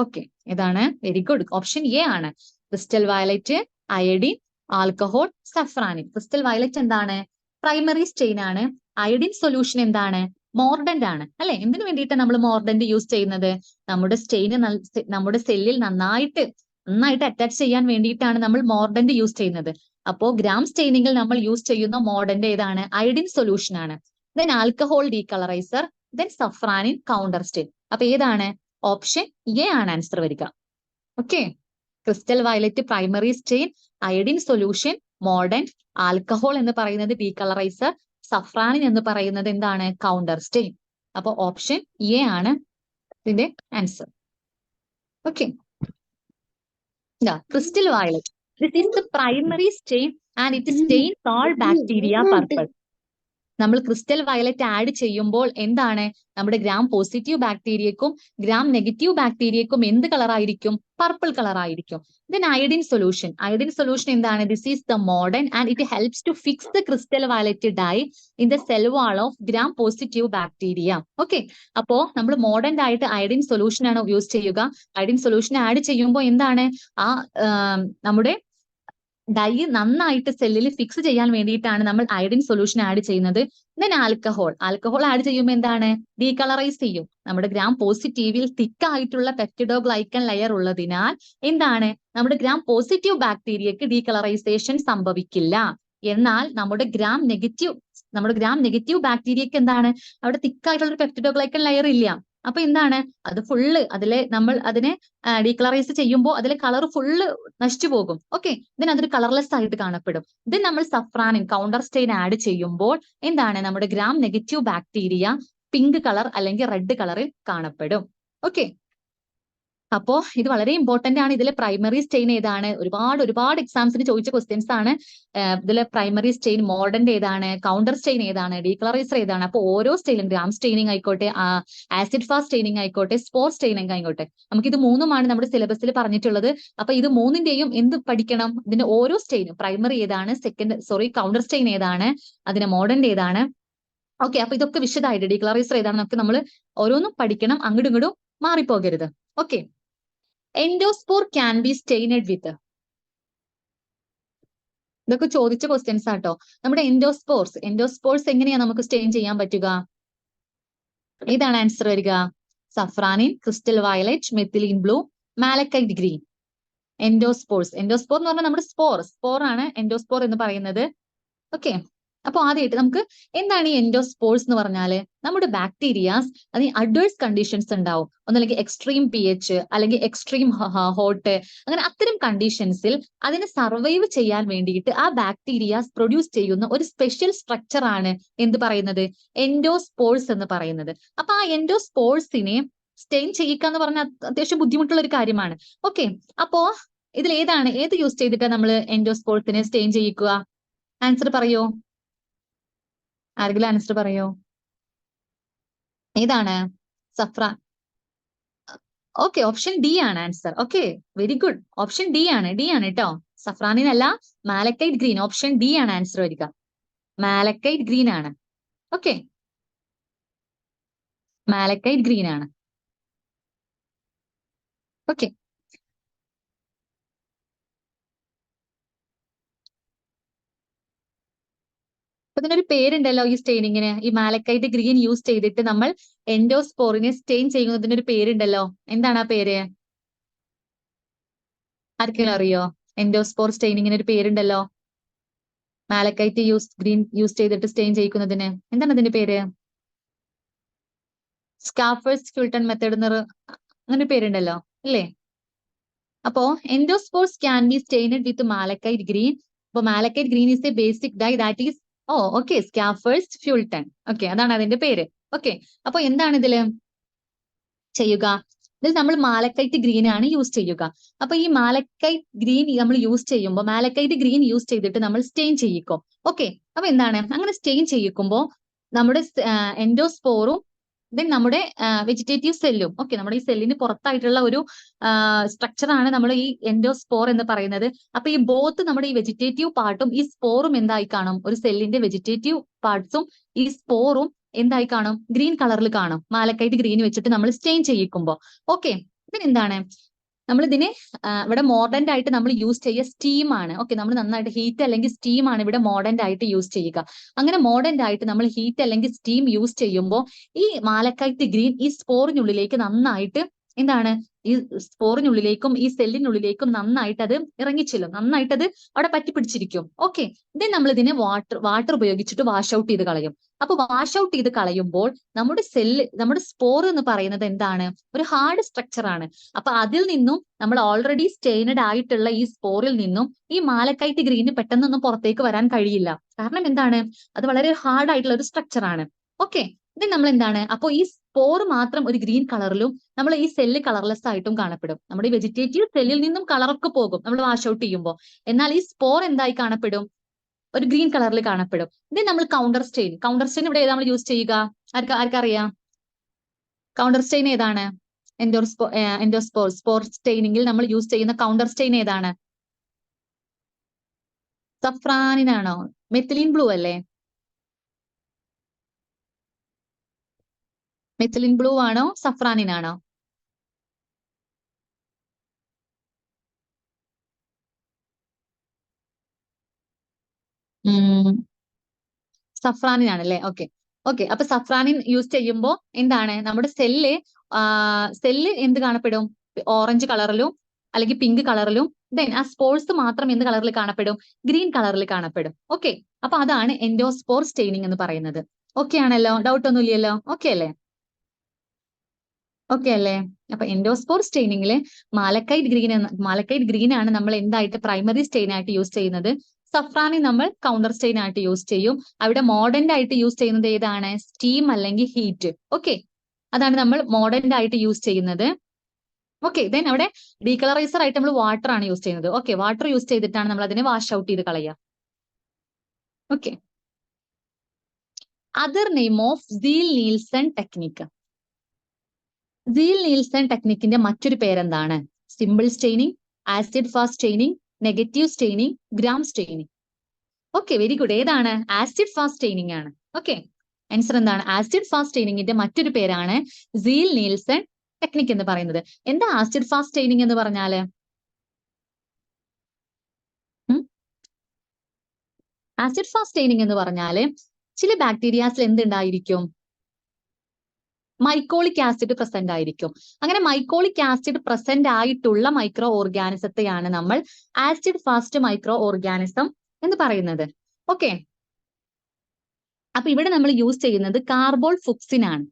okay, ഇതാണ്. വെരി ഗുഡ്, ഓപ്ഷൻ എ ആണ്. Crystal violet, iodine, alcohol, safranin. Crystal violet എന്താണ്? പ്രൈമറി സ്റ്റെയിൻ ആണ്. അയഡിൻ സൊല്യൂഷൻ എന്താണ്? മോർഡന്റ് ആണ്, അല്ലെ? എന്തിനു വേണ്ടിയിട്ടാണ് നമ്മൾ മോർഡന്റ് യൂസ് ചെയ്യുന്നത്? നമ്മുടെ സ്റ്റെയിന് നമ്മുടെ സെല്ലിൽ നന്നായിട്ട് അറ്റാച്ച് ചെയ്യാൻ വേണ്ടിയിട്ടാണ് നമ്മൾ മോർഡന്റ് യൂസ് ചെയ്യുന്നത്. അപ്പോ ഗ്രാം സ്റ്റെയിനിങ്ങിൽ നമ്മൾ യൂസ് ചെയ്യുന്ന മോർഡന്റ് ഏതാണ്? അയഡിൻ സൊല്യൂഷൻ ആണ്. Then alcohol decolouriser, then safranin counter stain. അപ്പൊ ഏതാണ്? ഓപ്ഷൻ എ ആണ് ആൻസർ വരിക. Okay, crystal violet primary stain, iodine solution, mordant, alcohol എന്ന് പറയുന്നത് ഡീകളറൈസർ, സഫ്രാനിൻ എന്ന് പറയുന്നത് എന്താണ് കൗണ്ടർ സ്റ്റെയിൻ. അപ്പൊ ഓപ്ഷൻ എ ആണ് ഇതിന്റെ answer. Okay, crystal violet, this is the primary stain and it stains all bacteria purple. നമ്മൾ ക്രിസ്റ്റൽ വയലറ്റ് ആഡ് ചെയ്യുമ്പോൾ എന്താണ് നമ്മുടെ ഗ്രാം പോസിറ്റീവ് ബാക്ടീരിയക്കും ഗ്രാം നെഗറ്റീവ് ബാക്ടീരിയക്കും എന്ത് കളർ ആയിരിക്കും? പർപ്പിൾ കളർ ആയിരിക്കും. Then iodine solution, iodine solution എന്താണ്? This is the mordant and it helps to fix the crystal violet dye in the cell wall of gram positive bacteria. Okay, അപ്പോ നമ്മൾ mordant ആയിട്ട് iodine solution ആണ് use ചെയ്യുക. Iodine solution add ചെയ്യുമ്പോൾ എന്താണ് നമ്മുടെ dye നന്നായിട്ട് സെല്ലിൽ ഫിക്സ് ചെയ്യാൻ വേണ്ടിയിട്ടാണ് നമ്മൾ അയഡിൻ സൊല്യൂഷൻ ആഡ് ചെയ്യുന്നത്. ദെൻ ആൽക്കഹോൾ, ആൽക്കഹോൾ ആഡ് ചെയ്യുമ്പോൾ എന്താണ്? ഡീകളറൈസ് ചെയ്യും. നമ്മുടെ ഗ്രാം പോസിറ്റീവിൽ തിക്ക് ആയിട്ടുള്ള പെപ്റ്റിഡോഗ്ലൈക്കൻ ലെയർ ഉള്ളതിനാൽ എന്താണ് നമ്മുടെ ഗ്രാം പോസിറ്റീവ് ബാക്ടീരിയക്ക് ഡീകളറൈസേഷൻ സംഭവിക്കില്ല. എന്നാൽ നമ്മുടെ ഗ്രാം നെഗറ്റീവ് ബാക്ടീരിയക്ക് എന്താണ് അവിടെ തിക്കായിട്ടുള്ള ഒരു പെപ്റ്റിഡോഗ്ലൈക്കൻ ലെയർ ഇല്ല. അപ്പൊ എന്താണ് അത് ഫുള്ള് നമ്മൾ അതിനെ ഡീകളറൈസ് ചെയ്യുമ്പോൾ അതിലെ കളർ ഫുള്ള് നശിച്ചു പോകും. ഓക്കെ, ദെൻ അതൊരു കളർലെസ് ആയിട്ട് കാണപ്പെടും. ദെൻ നമ്മൾ സഫ്രാനിൻ കൗണ്ടർ സ്റ്റെയിൻ ആഡ് ചെയ്യുമ്പോൾ എന്താണ് നമ്മുടെ gram negative bacteria pink colour അല്ലെങ്കിൽ റെഡ് കളറിൽ കാണപ്പെടും. ഓക്കെ, അപ്പോ ഇത് വളരെ ഇമ്പോർട്ടന്റ് ആണ്. ഇതിലെ പ്രൈമറി സ്റ്റെയിൻ ഏതാണ്? ഒരുപാട് എക്സാംസിന് ചോദിച്ച ക്വസ്റ്റ്യൻസ് ആണ്. ഇതിലെ പ്രൈമറി സ്റ്റെയിൻ മോഡന്റ് ഏതാണ്, കൗണ്ടർ സ്റ്റെയിൻ ഏതാണ്, ഡീകളറൈസർ ഏതാണ്? അപ്പൊ ഓരോ സ്റ്റെയിനും ഗ്രാം സ്റ്റെയിനിങ് ആയിക്കോട്ടെ, ആസിഡ് ഫാസ്റ്റ് സ്റ്റെയിനിങ് ആയിക്കോട്ടെ, സ്പോർ സ്റ്റെയിനിങ് ആയിക്കോട്ടെ, നമുക്ക് ഇത് മൂന്നുമാണ് നമ്മുടെ സിലബസിൽ പറഞ്ഞിട്ടുള്ളത്. അപ്പൊ ഇത് മൂന്നിന്റെയും എന്ത് പഠിക്കണം? ഇതിന്റെ ഓരോ സ്റ്റെയിനും പ്രൈമറി ഏതാണ്, കൗണ്ടർ സ്റ്റെയിൻ ഏതാണ്, അതിന്റെ മോഡന്റ് ഏതാണ്? ഓക്കെ, അപ്പൊ ഇതൊക്കെ വിശദമായിട്ട് ഡീകളറൈസർ ഏതാണെന്നൊക്കെ നമ്മൾ ഓരോന്നും പഠിക്കണം. അങ്ങോട്ടും ഇങ്ങോട്ടും മാറിപ്പോകരുത്. Okay, endospore can be stained വിത്ത്. ഇതൊക്കെ ചോദിച്ച ക്വസ്റ്റ്യൻസ് ആട്ടോ. നമ്മുടെ എൻഡോസ്പോർസ് എങ്ങനെയാ നമുക്ക് സ്റ്റെയിൻ ചെയ്യാൻ പറ്റുക? ഏതാണ് ആൻസർ വരിക? Safranin, crystal violet, methylene blue, malachite green. Endospore എന്ന് പറഞ്ഞാൽ നമ്മുടെ സ്പോർ ആണ് എൻഡോസ്പോർ എന്ന് പറയുന്നത്. ഓക്കെ, അപ്പൊ ആദ്യമായിട്ട് നമുക്ക് എന്താണ് ഈ എൻഡോസ്പോർസ് എന്ന് പറഞ്ഞാല്? നമ്മുടെ ബാക്ടീരിയാസ് അതിന് അഡ്വേഴ്സ് കണ്ടീഷൻസ് ഉണ്ടാവും. ഒന്നല്ലെങ്കിൽ എക്സ്ട്രീം pH അല്ലെങ്കിൽ എക്സ്ട്രീം ഹോട്ട്, അങ്ങനെ അത്തരം കണ്ടീഷൻസിൽ അതിനെ സർവൈവ് ചെയ്യാൻ വേണ്ടിയിട്ട് ആ ബാക്ടീരിയാസ് പ്രൊഡ്യൂസ് ചെയ്യുന്ന ഒരു സ്പെഷ്യൽ സ്ട്രക്ചർ ആണ് എന്ത് പറയുന്നത്? എൻഡോസ്പോർസ് എന്ന് പറയുന്നത്. അപ്പൊ ആ എൻഡോസ്പോർസിനെ സ്റ്റെയിൻ ചെയ്യിക്കുക എന്ന് പറഞ്ഞാൽ അത്യാവശ്യം ബുദ്ധിമുട്ടുള്ള ഒരു കാര്യമാണ്. ഓക്കെ, അപ്പോ ഇതിൽ ഏത് യൂസ് ചെയ്തിട്ടാണ് നമ്മൾ എൻഡോസ്പോർസിനെ സ്റ്റെയിൻ ചെയ്യിക്കുക? ആൻസർ പറയോ? ആരെങ്കിലും ആൻസർ പറയോ? ഏതാണ്? സഫ്രാൻ. ഓക്കെ, ഓപ്ഷൻ ഡി ആണ് answer. Okay, very good. Option D ആണ് കേട്ടോ. സഫ്രാനിനല്ല, മാലക്കൈറ്റ് ഗ്രീൻ. ഓപ്ഷൻ ഡി ആണ് ആൻസർ വരിക. മാലക്കൈറ്റ് ഗ്രീൻ ആണ്. ഓക്കെ, മാലക്കൈറ്റ് ഗ്രീൻ ആണ്. ഓക്കെ, അപ്പൊ ഇതിനൊരു പേരുണ്ടല്ലോ ഈ സ്റ്റെയിനിങ്ങിന്. ഈ മാലക്കൈറ്റ് ഗ്രീൻ യൂസ് ചെയ്തിട്ട് നമ്മൾ എൻഡോസ്പോറിനെ സ്റ്റെയിൻ ചെയ്യുന്നതിന് ഒരു പേരുണ്ടല്ലോ. എന്താണ് ആ പേര്? ആർക്കെങ്കിലും അറിയോ? എൻഡോസ്പോർ സ്റ്റെയിനിങ്ങിന് ഒരു പേരുണ്ടല്ലോ. മാലക്കൈറ്റ് ഗ്രീൻ യൂസ് ചെയ്തിട്ട് സ്റ്റെയിൻ ചെയ്യിക്കുന്നതിന് എന്താണ് അതിന്റെ പേര്? സ്കാഫേഴ്സ് ഫ്യൂൾട്ടൺ മെത്തേഡ് അങ്ങനെ ഒരു പേരുണ്ടല്ലോ അല്ലേ? അപ്പോ endospores can be stained with malachite green. അപ്പൊ malachite green is a basic dye that is okay Schaeffer's Fulton. Okay, അതാണ് അതിന്റെ പേര്. ഓക്കെ, അപ്പൊ എന്താണ് ഇതില് ചെയ്യുക? ഇതിൽ നമ്മൾ മാലക്കൈറ്റ് ഗ്രീൻ ആണ് യൂസ് ചെയ്യുക. അപ്പൊ ഈ മാലക്കൈറ്റ് ഗ്രീൻ നമ്മൾ യൂസ് ചെയ്യുമ്പോൾ മാലക്കൈറ്റ് ഗ്രീൻ യൂസ് ചെയ്തിട്ട് നമ്മൾ സ്റ്റെയിൻ ചെയ്യിക്കും. ഓക്കെ, അപ്പൊ എന്താണ് അങ്ങനെ സ്റ്റെയിൻ ചെയ്യിക്കുമ്പോൾ നമ്മുടെ എൻഡോസ്പോറും ദെൻ നമ്മുടെ വെജിറ്റേറ്റീവ് സെല്ലും, ഓക്കെ, നമ്മുടെ ഈ സെല്ലിന് പുറത്തായിട്ടുള്ള ഒരു സ്ട്രക്ചർ ആണ് നമ്മൾ ഈ എൻഡോസ്പോർ എന്ന് പറയുന്നത്. അപ്പൊ ഈ ബോത്ത് നമ്മുടെ ഈ വെജിറ്റേറ്റീവ് പാർട്ടും ഈ സ്പോറും എന്തായി കാണും? ഒരു സെല്ലിന്റെ വെജിറ്റേറ്റീവ് പാർട്സും ഈ സ്പോറും എന്തായി കാണും? ഗ്രീൻ കളറിൽ കാണും. മാലക്കൈറ്റ് ഗ്രീൻ വെച്ചിട്ട് നമ്മൾ സ്റ്റെയിൻ ചെയ്യിക്കുമ്പോൾ. ഓക്കെ, ഇതിനെന്താണ് നമ്മൾ ഇതിനെ ഇവിടെ മോഡന്റ് ആയിട്ട് നമ്മൾ യൂസ് ചെയ്യുക സ്റ്റീം ആണ്. ഓക്കെ, നമ്മൾ നന്നായിട്ട് ഹീറ്റ് അല്ലെങ്കിൽ സ്റ്റീം ആണ് ഇവിടെ മോഡന്റ് ആയിട്ട് യൂസ് ചെയ്യുക. അങ്ങനെ മോഡന്റ് ആയിട്ട് നമ്മൾ ഹീറ്റ് അല്ലെങ്കിൽ സ്റ്റീം യൂസ് ചെയ്യുമ്പോൾ ഈ മാലക്കൈറ്റ് ഗ്രീൻ ഈ സ്പോറിനുള്ളിലേക്ക് നന്നായിട്ട് എന്താണ് ഈ സ്പോറിനുള്ളിലേക്കും ഈ സെല്ലിനുള്ളിലേക്കും നന്നായിട്ട് അത് ഇറങ്ങിച്ചെല്ലും, നന്നായിട്ട് അത് അവിടെ പറ്റിപ്പിടിച്ചിരിക്കും. ഓക്കെ, ദെൻ നമ്മൾ ഇതിനെ വാട്ടർ ഉപയോഗിച്ചിട്ട് വാഷ് ഔട്ട് ചെയ്ത് കളയും. അപ്പൊ വാഷ് ഔട്ട് ചെയ്ത് കളയുമ്പോൾ നമ്മുടെ സ്പോർ എന്ന് പറയുന്നത് എന്താണ്? ഒരു ഹാർഡ് സ്ട്രക്ചർ ആണ്. അപ്പൊ അതിൽ നിന്നും നമ്മൾ ഓൾറെഡി സ്റ്റെയിനഡ് ആയിട്ടുള്ള ഈ സ്പോറിൽ നിന്നും ഈ മാലക്കൈറ്റ് ഗ്രീന് പെട്ടെന്നൊന്നും പുറത്തേക്ക് വരാൻ കഴിയില്ല. കാരണം എന്താണ്? അത് വളരെ ഹാർഡ് ആയിട്ടുള്ള ഒരു സ്ട്രക്ചർ ആണ്. ഓക്കെ, ഇത് നമ്മൾ എന്താണ്, അപ്പൊ ഈ സ്പോർ മാത്രം ഒരു ഗ്രീൻ കളറിലും നമ്മൾ ഈ സെല്ല് കളർലെസ് ആയിട്ടും കാണപ്പെടും. നമ്മുടെ ഈ വെജിറ്റേറ്റീവ് സെല്ലിൽ നിന്നും കളറൊക്കെ പോകും നമ്മൾ വാഷ് ഔട്ട് ചെയ്യുമ്പോൾ. എന്നാൽ ഈ സ്പോർ എന്തായി കാണപ്പെടും? ഒരു ഗ്രീൻ കളറിൽ കാണപ്പെടും. ഇത് നമ്മൾ കൗണ്ടർ സ്റ്റെയിൻ ഇവിടെ ഏതാ നമ്മൾ യൂസ് ചെയ്യുക? ആർക്കറിയാം? കൗണ്ടർ സ്റ്റെയിൻ ഏതാണ്? സ്പോർ സ്റ്റെയിനിങ്ങിൽ നമ്മൾ യൂസ് ചെയ്യുന്ന കൗണ്ടർ സ്റ്റെയിൻ ഏതാണ്? സഫ്രാനിനാണോ? മെത്തിലിൻ ബ്ലൂ അല്ലേ? മെത്തിലിൻ ബ്ലൂ ആണോ സഫ്രാനിനാണോ? സഫ്രാനിനാണല്ലേ? Okay okay. അപ്പൊ സഫ്രാനിൻ യൂസ് ചെയ്യുമ്പോൾ എന്താണ്, നമ്മുടെ സെല്ല് എന്ത് കാണപ്പെടും? ഓറഞ്ച് കളറിലും അല്ലെങ്കിൽ പിങ്ക് കളറിലും. ദെൻ ആ സ്പോർസ് മാത്രം എന്ത് കളറിൽ കാണപ്പെടും? ഗ്രീൻ കളറിൽ കാണപ്പെടും. ഓക്കെ, അപ്പൊ അതാണ് എൻഡോസ്പോർ സ്റ്റെയിനിങ് എന്ന് പറയുന്നത്. ഓക്കെ ആണല്ലോ? ഡൗട്ട് ഒന്നും ഇല്ലല്ലോ? ഓക്കെ അല്ലേ? ഓക്കെ അല്ലേ? അപ്പൊ എൻഡോസ്പോർ സ്റ്റെയിനിങ്ങില് മാലക്കൈറ്റ് ഗ്രീൻ ആണ് നമ്മൾ എന്തായിട്ട് പ്രൈമറി സ്റ്റെയിൻ ആയിട്ട് യൂസ് ചെയ്യുന്നത്. സഫ്രാനി നമ്മൾ കൗണ്ടർ സ്റ്റെയിൻ ആയിട്ട് യൂസ് ചെയ്യും. അവിടെ മോഡേൺ ആയിട്ട് യൂസ് ചെയ്യുന്നത് ഏതാണ്? സ്റ്റീം അല്ലെങ്കിൽ ഹീറ്റ്. ഓക്കെ, അതാണ് നമ്മൾ മോഡേൺ ആയിട്ട് യൂസ് ചെയ്യുന്നത്. ഓക്കെ, ദെൻ അവിടെ ഡീകളറൈസർ ആയിട്ട് നമ്മൾ വാട്ടർ ആണ് യൂസ് ചെയ്യുന്നത്. ഓക്കെ, വാട്ടർ യൂസ് ചെയ്തിട്ടാണ് നമ്മൾ അതിനെ വാഷ് ഔട്ട് ചെയ്ത് കളയുക. Okay, other name of Ziehl Neelsen technique. Ziehl Neelsen ടെക്നിക്കിന്റെ മറ്റൊരു പേരെന്താണ്? Simple staining, acid fast staining, negative staining, gram staining. Okay, very good. ഏതാണ്? ആസിഡ് ഫാസ്റ്റ് സ്റ്റെയിനിങ് ആണ്. ഓക്കെ, ആൻസർ എന്താണ്? ആസിഡ് ഫാസ്റ്റ് സ്റ്റെയിനിങ്ങിന്റെ മറ്റൊരു പേരാണ് സീൽ-നീൽസൺ ടെക്നിക് എന്ന് പറയുന്നത്. എന്താ ആസിഡ് ഫാസ്റ്റ് സ്റ്റെയിനിങ് എന്ന് പറഞ്ഞാല്? ആസിഡ് ഫാസ്റ്റ് സ്റ്റെയിനിങ് എന്ന് പറഞ്ഞാല് ചില ബാക്ടീരിയാസിൽ എന്തുണ്ടായിരിക്കും? മൈക്കോളിക് ആസിഡ് പ്രസന്റ് ആയിരിക്കും. അങ്ങനെ മൈക്കോളിക് ആസിഡ് പ്രസന്റ് ആയിട്ടുള്ള മൈക്രോ ഓർഗാനിസത്തെയാണ് നമ്മൾ ആസിഡ് ഫാസ്റ്റ് മൈക്രോ ഓർഗാനിസം എന്ന് പറയുന്നത്. ഓക്കെ, അപ്പൊ ഇവിടെ നമ്മൾ യൂസ് ചെയ്യുന്നത് കാർബോൾ ഫുക്സിൻ ആണ്.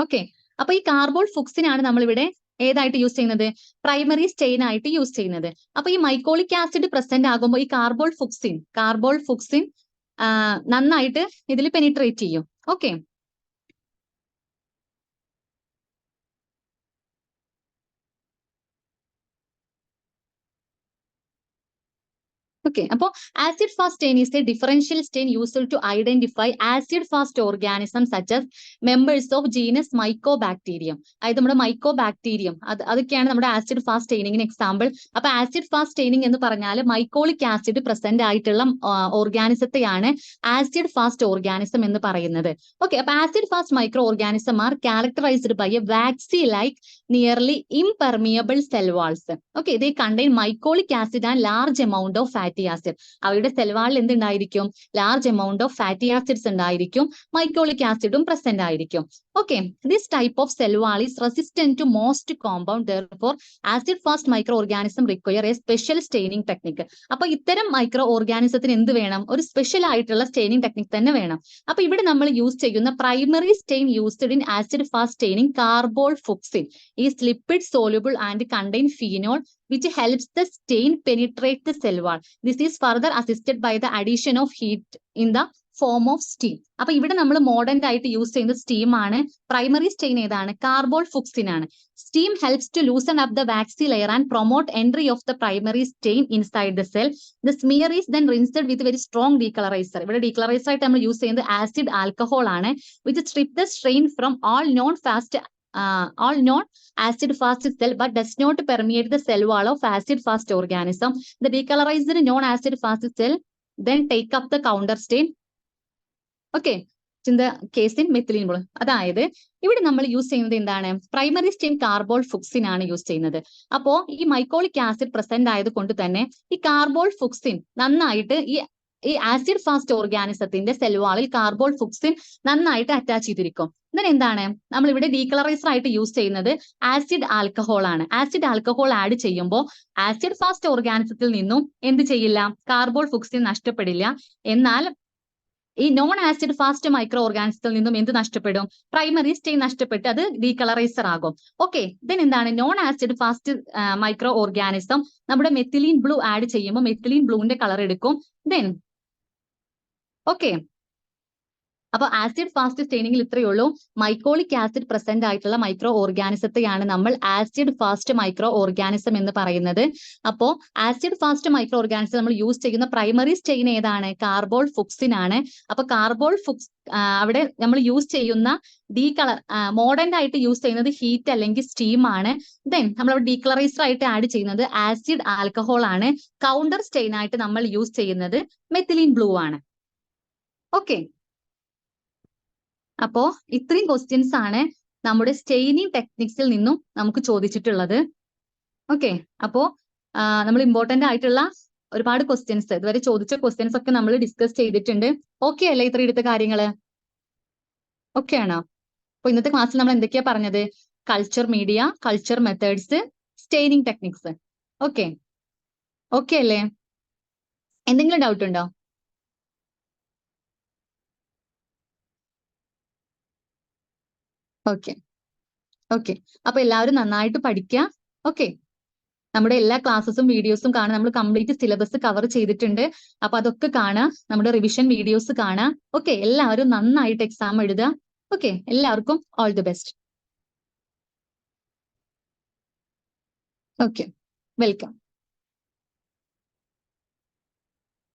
ഓക്കെ, അപ്പൊ ഈ കാർബോൾ ഫുക്സിൻ ആണ് നമ്മൾ ഇവിടെ ഏതായിട്ട് യൂസ് ചെയ്യുന്നത്? പ്രൈമറി സ്റ്റെയിൻ ആയിട്ട് യൂസ് ചെയ്യുന്നത്. അപ്പൊ ഈ മൈക്കോളിക് ആസിഡ് പ്രസന്റ് ആകുമ്പോൾ ഈ കാർബോൾ ഫുക്സിൻ നന്നായിട്ട് ഇതിൽ പെനിട്രേറ്റ് ചെയ്യും. ഓക്കെ, ഓക്കെ, അപ്പോ acid fast stain is a differential stain used to identify acid fast organism such as members of genus mycobacterium. അതായത് നമ്മുടെ മൈക്കോബാക്ടീരിയം അതൊക്കെയാണ് നമ്മുടെ ആസിഡ് ഫാസ്റ്റ് സ്റ്റെയിനിങ്ങിന് എക്സാമ്പിൾ. അപ്പൊ ആസിഡ് ഫാസ്റ്റ് സ്റ്റെയിനിങ് എന്ന് പറഞ്ഞാൽ മൈക്കോളിക് ആസിഡ് പ്രസന്റ് ആയിട്ടുള്ള ഓർഗാനിസത്തെയാണ് ആസിഡ് ഫാസ്റ്റ് ഓർഗാനിസം എന്ന് പറയുന്നത്. ഓക്കെ, അപ്പൊ acid fast micro organism are characterized by a waxy like nearly impermeable cell walls. Okay, they contain micolic acid and large amount of fatty acid. അവയുടെ cell വാളിൽ എന്തുണ്ടായിരിക്കും? Large amount of fatty acids ഉണ്ടായിരിക്കും, mycolic ആസിഡും present ആയിരിക്കും. Okay, this type of cell wall is resistant to most compound, therefore acid fast micro organism require a special staining technique. അപ്പൊ ഇത്തരം micro ഓർഗാനിസത്തിന് എന്ത് വേണം? ഒരു സ്പെഷ്യൽ ആയിട്ടുള്ള സ്റ്റെയിനിങ് ടെക്നിക് തന്നെ വേണം. അപ്പൊ ഇവിടെ നമ്മൾ യൂസ് ചെയ്യുന്ന primary stain used in acid fast staining carbol fuchsin is lipid soluble and contain phenol which helps the stain penetrate the cell wall. This is further assisted by the addition of heat in the form of steam. അപ്പൊ ഇവിടെ നമ്മൾ mordant ആയിട്ട് use ചെയ്യുന്ന steam ആണ്. Primary stain ഏതാണ്? Carbol ഫുക്സിൻ ആണ്. Steam helps to loosen up the waxy layer and promote entry of the primary stain inside the cell. The smear is then rinsed with very strong decolorizer. ഇവിടെ decolorizer ആയിട്ട് നമ്മൾ use ചെയ്യുന്നത് acid alcohol ആണ്, which strip the stain from all acid fast cell but does not permeate the cell wall of acid fast organism. The decolorized non-acid fast cell then take up the counter stain. Okay, in the case in methylene blue. അതായത് ഇവിടെ നമ്മൾ use ചെയ്യുന്നത് എന്താണ്? Primary stain carbol ഫുക്സിൻ ആണ് use ചെയ്യുന്നത്. അപ്പോ ഈ മൈക്കോളിക് acid present ആയത് കൊണ്ട് തന്നെ ഈ കാർബോൾ ഫുക്സിൻ നന്നായിട്ട് ഈ ഈ ആസിഡ് ഫാസ്റ്റ് ഓർഗാനിസത്തിന്റെ സെൽ വാളിൽ കാർബോൾ ഫുക്സിൻ നന്നായിട്ട് അറ്റാച്ച് ചെയ്തിരിക്കും. ഇതിന് എന്താണ് നമ്മൾ ഇവിടെ ഡീകളറൈസർ ആയിട്ട് യൂസ് ചെയ്യുന്നത് ആസിഡ് ആൽക്കഹോൾ ആണ്. ആസിഡ് ആൽക്കഹോൾ ആഡ് ചെയ്യുമ്പോൾ ആസിഡ് ഫാസ്റ്റ് ഓർഗാനിസത്തിൽ നിന്നും എന്ത് ചെയ്യില്ല, കാർബോൾ ഫുക്സിൻ നഷ്ടപ്പെടില്ല. എന്നാൽ ഈ നോൺ ആസിഡ് ഫാസ്റ്റ് മൈക്രോ ഓർഗാനിസത്തിൽ നിന്നും എന്ത് നഷ്ടപ്പെടും, പ്രൈമറി സ്റ്റെയിൻ നഷ്ടപ്പെട്ട് അത് ഡീകളറൈസർ ആകും. ഓക്കെ, ദെൻ എന്താണ് non acid fast micro organism നമ്മുടെ മെത്തിലീൻ ബ്ലൂ ആഡ് ചെയ്യുമ്പോൾ മെത്തിലീൻ ബ്ലൂവിന്റെ കളർ എടുക്കും. ദെൻ ഓക്കെ, അപ്പൊ ആസിഡ് ഫാസ്റ്റ് സ്റ്റെയിനിങ്ങിൽ ഇത്രയേ ഉള്ളൂ. മൈക്കോളിക് ആസിഡ് പ്രസന്റ് ആയിട്ടുള്ള മൈക്രോ ഓർഗാനിസത്തെയാണ് നമ്മൾ ആസിഡ് ഫാസ്റ്റ് മൈക്രോ ഓർഗാനിസം എന്ന് പറയുന്നത്. അപ്പോ ആസിഡ് ഫാസ്റ്റ് മൈക്രോ ഓർഗാനിസം നമ്മൾ യൂസ് ചെയ്യുന്ന പ്രൈമറി സ്റ്റെയിൻ ഏതാണ്, കാർബോൾ ഫുക്സിൻ ആണ്. അപ്പൊ കാർബോൾ ഫുക്സ് അവിടെ നമ്മൾ യൂസ് ചെയ്യുന്ന മോഡേൺ ആയിട്ട് യൂസ് ചെയ്യുന്നത് ഹീറ്റ് അല്ലെങ്കിൽ സ്റ്റീം ആണ്. ദെൻ നമ്മൾ ഡീകളറൈസർ ആയിട്ട് ആഡ് ചെയ്യുന്നത് ആസിഡ് ആൽക്കഹോൾ ആണ്. കൗണ്ടർ സ്റ്റെയിൻ ആയിട്ട് നമ്മൾ യൂസ് ചെയ്യുന്നത് മെത്തിലീൻ ബ്ലൂ ആണ്. ഓക്കെ, അപ്പോ ഇത്രയും ക്വസ്റ്റ്യൻസ് ആണ് നമ്മുടെ സ്റ്റെയിനിങ് ടെക്നിക്സിൽ നിന്നും നമുക്ക് ചോദിച്ചിട്ടുള്ളത്. ഓക്കെ, അപ്പോ നമ്മൾ ഇമ്പോർട്ടന്റ് ആയിട്ടുള്ള ഒരുപാട് ക്വസ്റ്റ്യൻസ് ഇതുവരെ ചോദിച്ച ക്വസ്റ്റ്യൻസ് ഒക്കെ നമ്മൾ ഡിസ്കസ് ചെയ്തിട്ടുണ്ട്. ഓക്കെ അല്ലേ ഇത്ര എടുത്ത കാര്യങ്ങള്? ഓക്കെ ആണോ? അപ്പൊ ഇന്നത്തെ ക്ലാസ്സിൽ നമ്മൾ എന്തൊക്കെയാ പറഞ്ഞത്? Culture media, culture methods, staining techniques. Okay, okay അല്ലേ? എന്തെങ്കിലും ഡൗട്ട് ഉണ്ടോ? ഓക്കെ, ഓക്കെ, അപ്പൊ എല്ലാവരും നന്നായിട്ട് പഠിക്കുക. ഓക്കെ, നമ്മുടെ എല്ലാ ക്ലാസ്സസും വീഡിയോസും കാണാൻ നമ്മൾ കംപ്ലീറ്റ് സിലബസ് കവർ ചെയ്തിട്ടുണ്ട്. അപ്പൊ അതൊക്കെ കാണാം, നമ്മുടെ റിവിഷൻ വീഡിയോസ് കാണാം. ഓക്കെ, എല്ലാവരും നന്നായിട്ട് എക്സാം എഴുതുക. ഓക്കെ, എല്ലാവർക്കും all the best. Okay, welcome.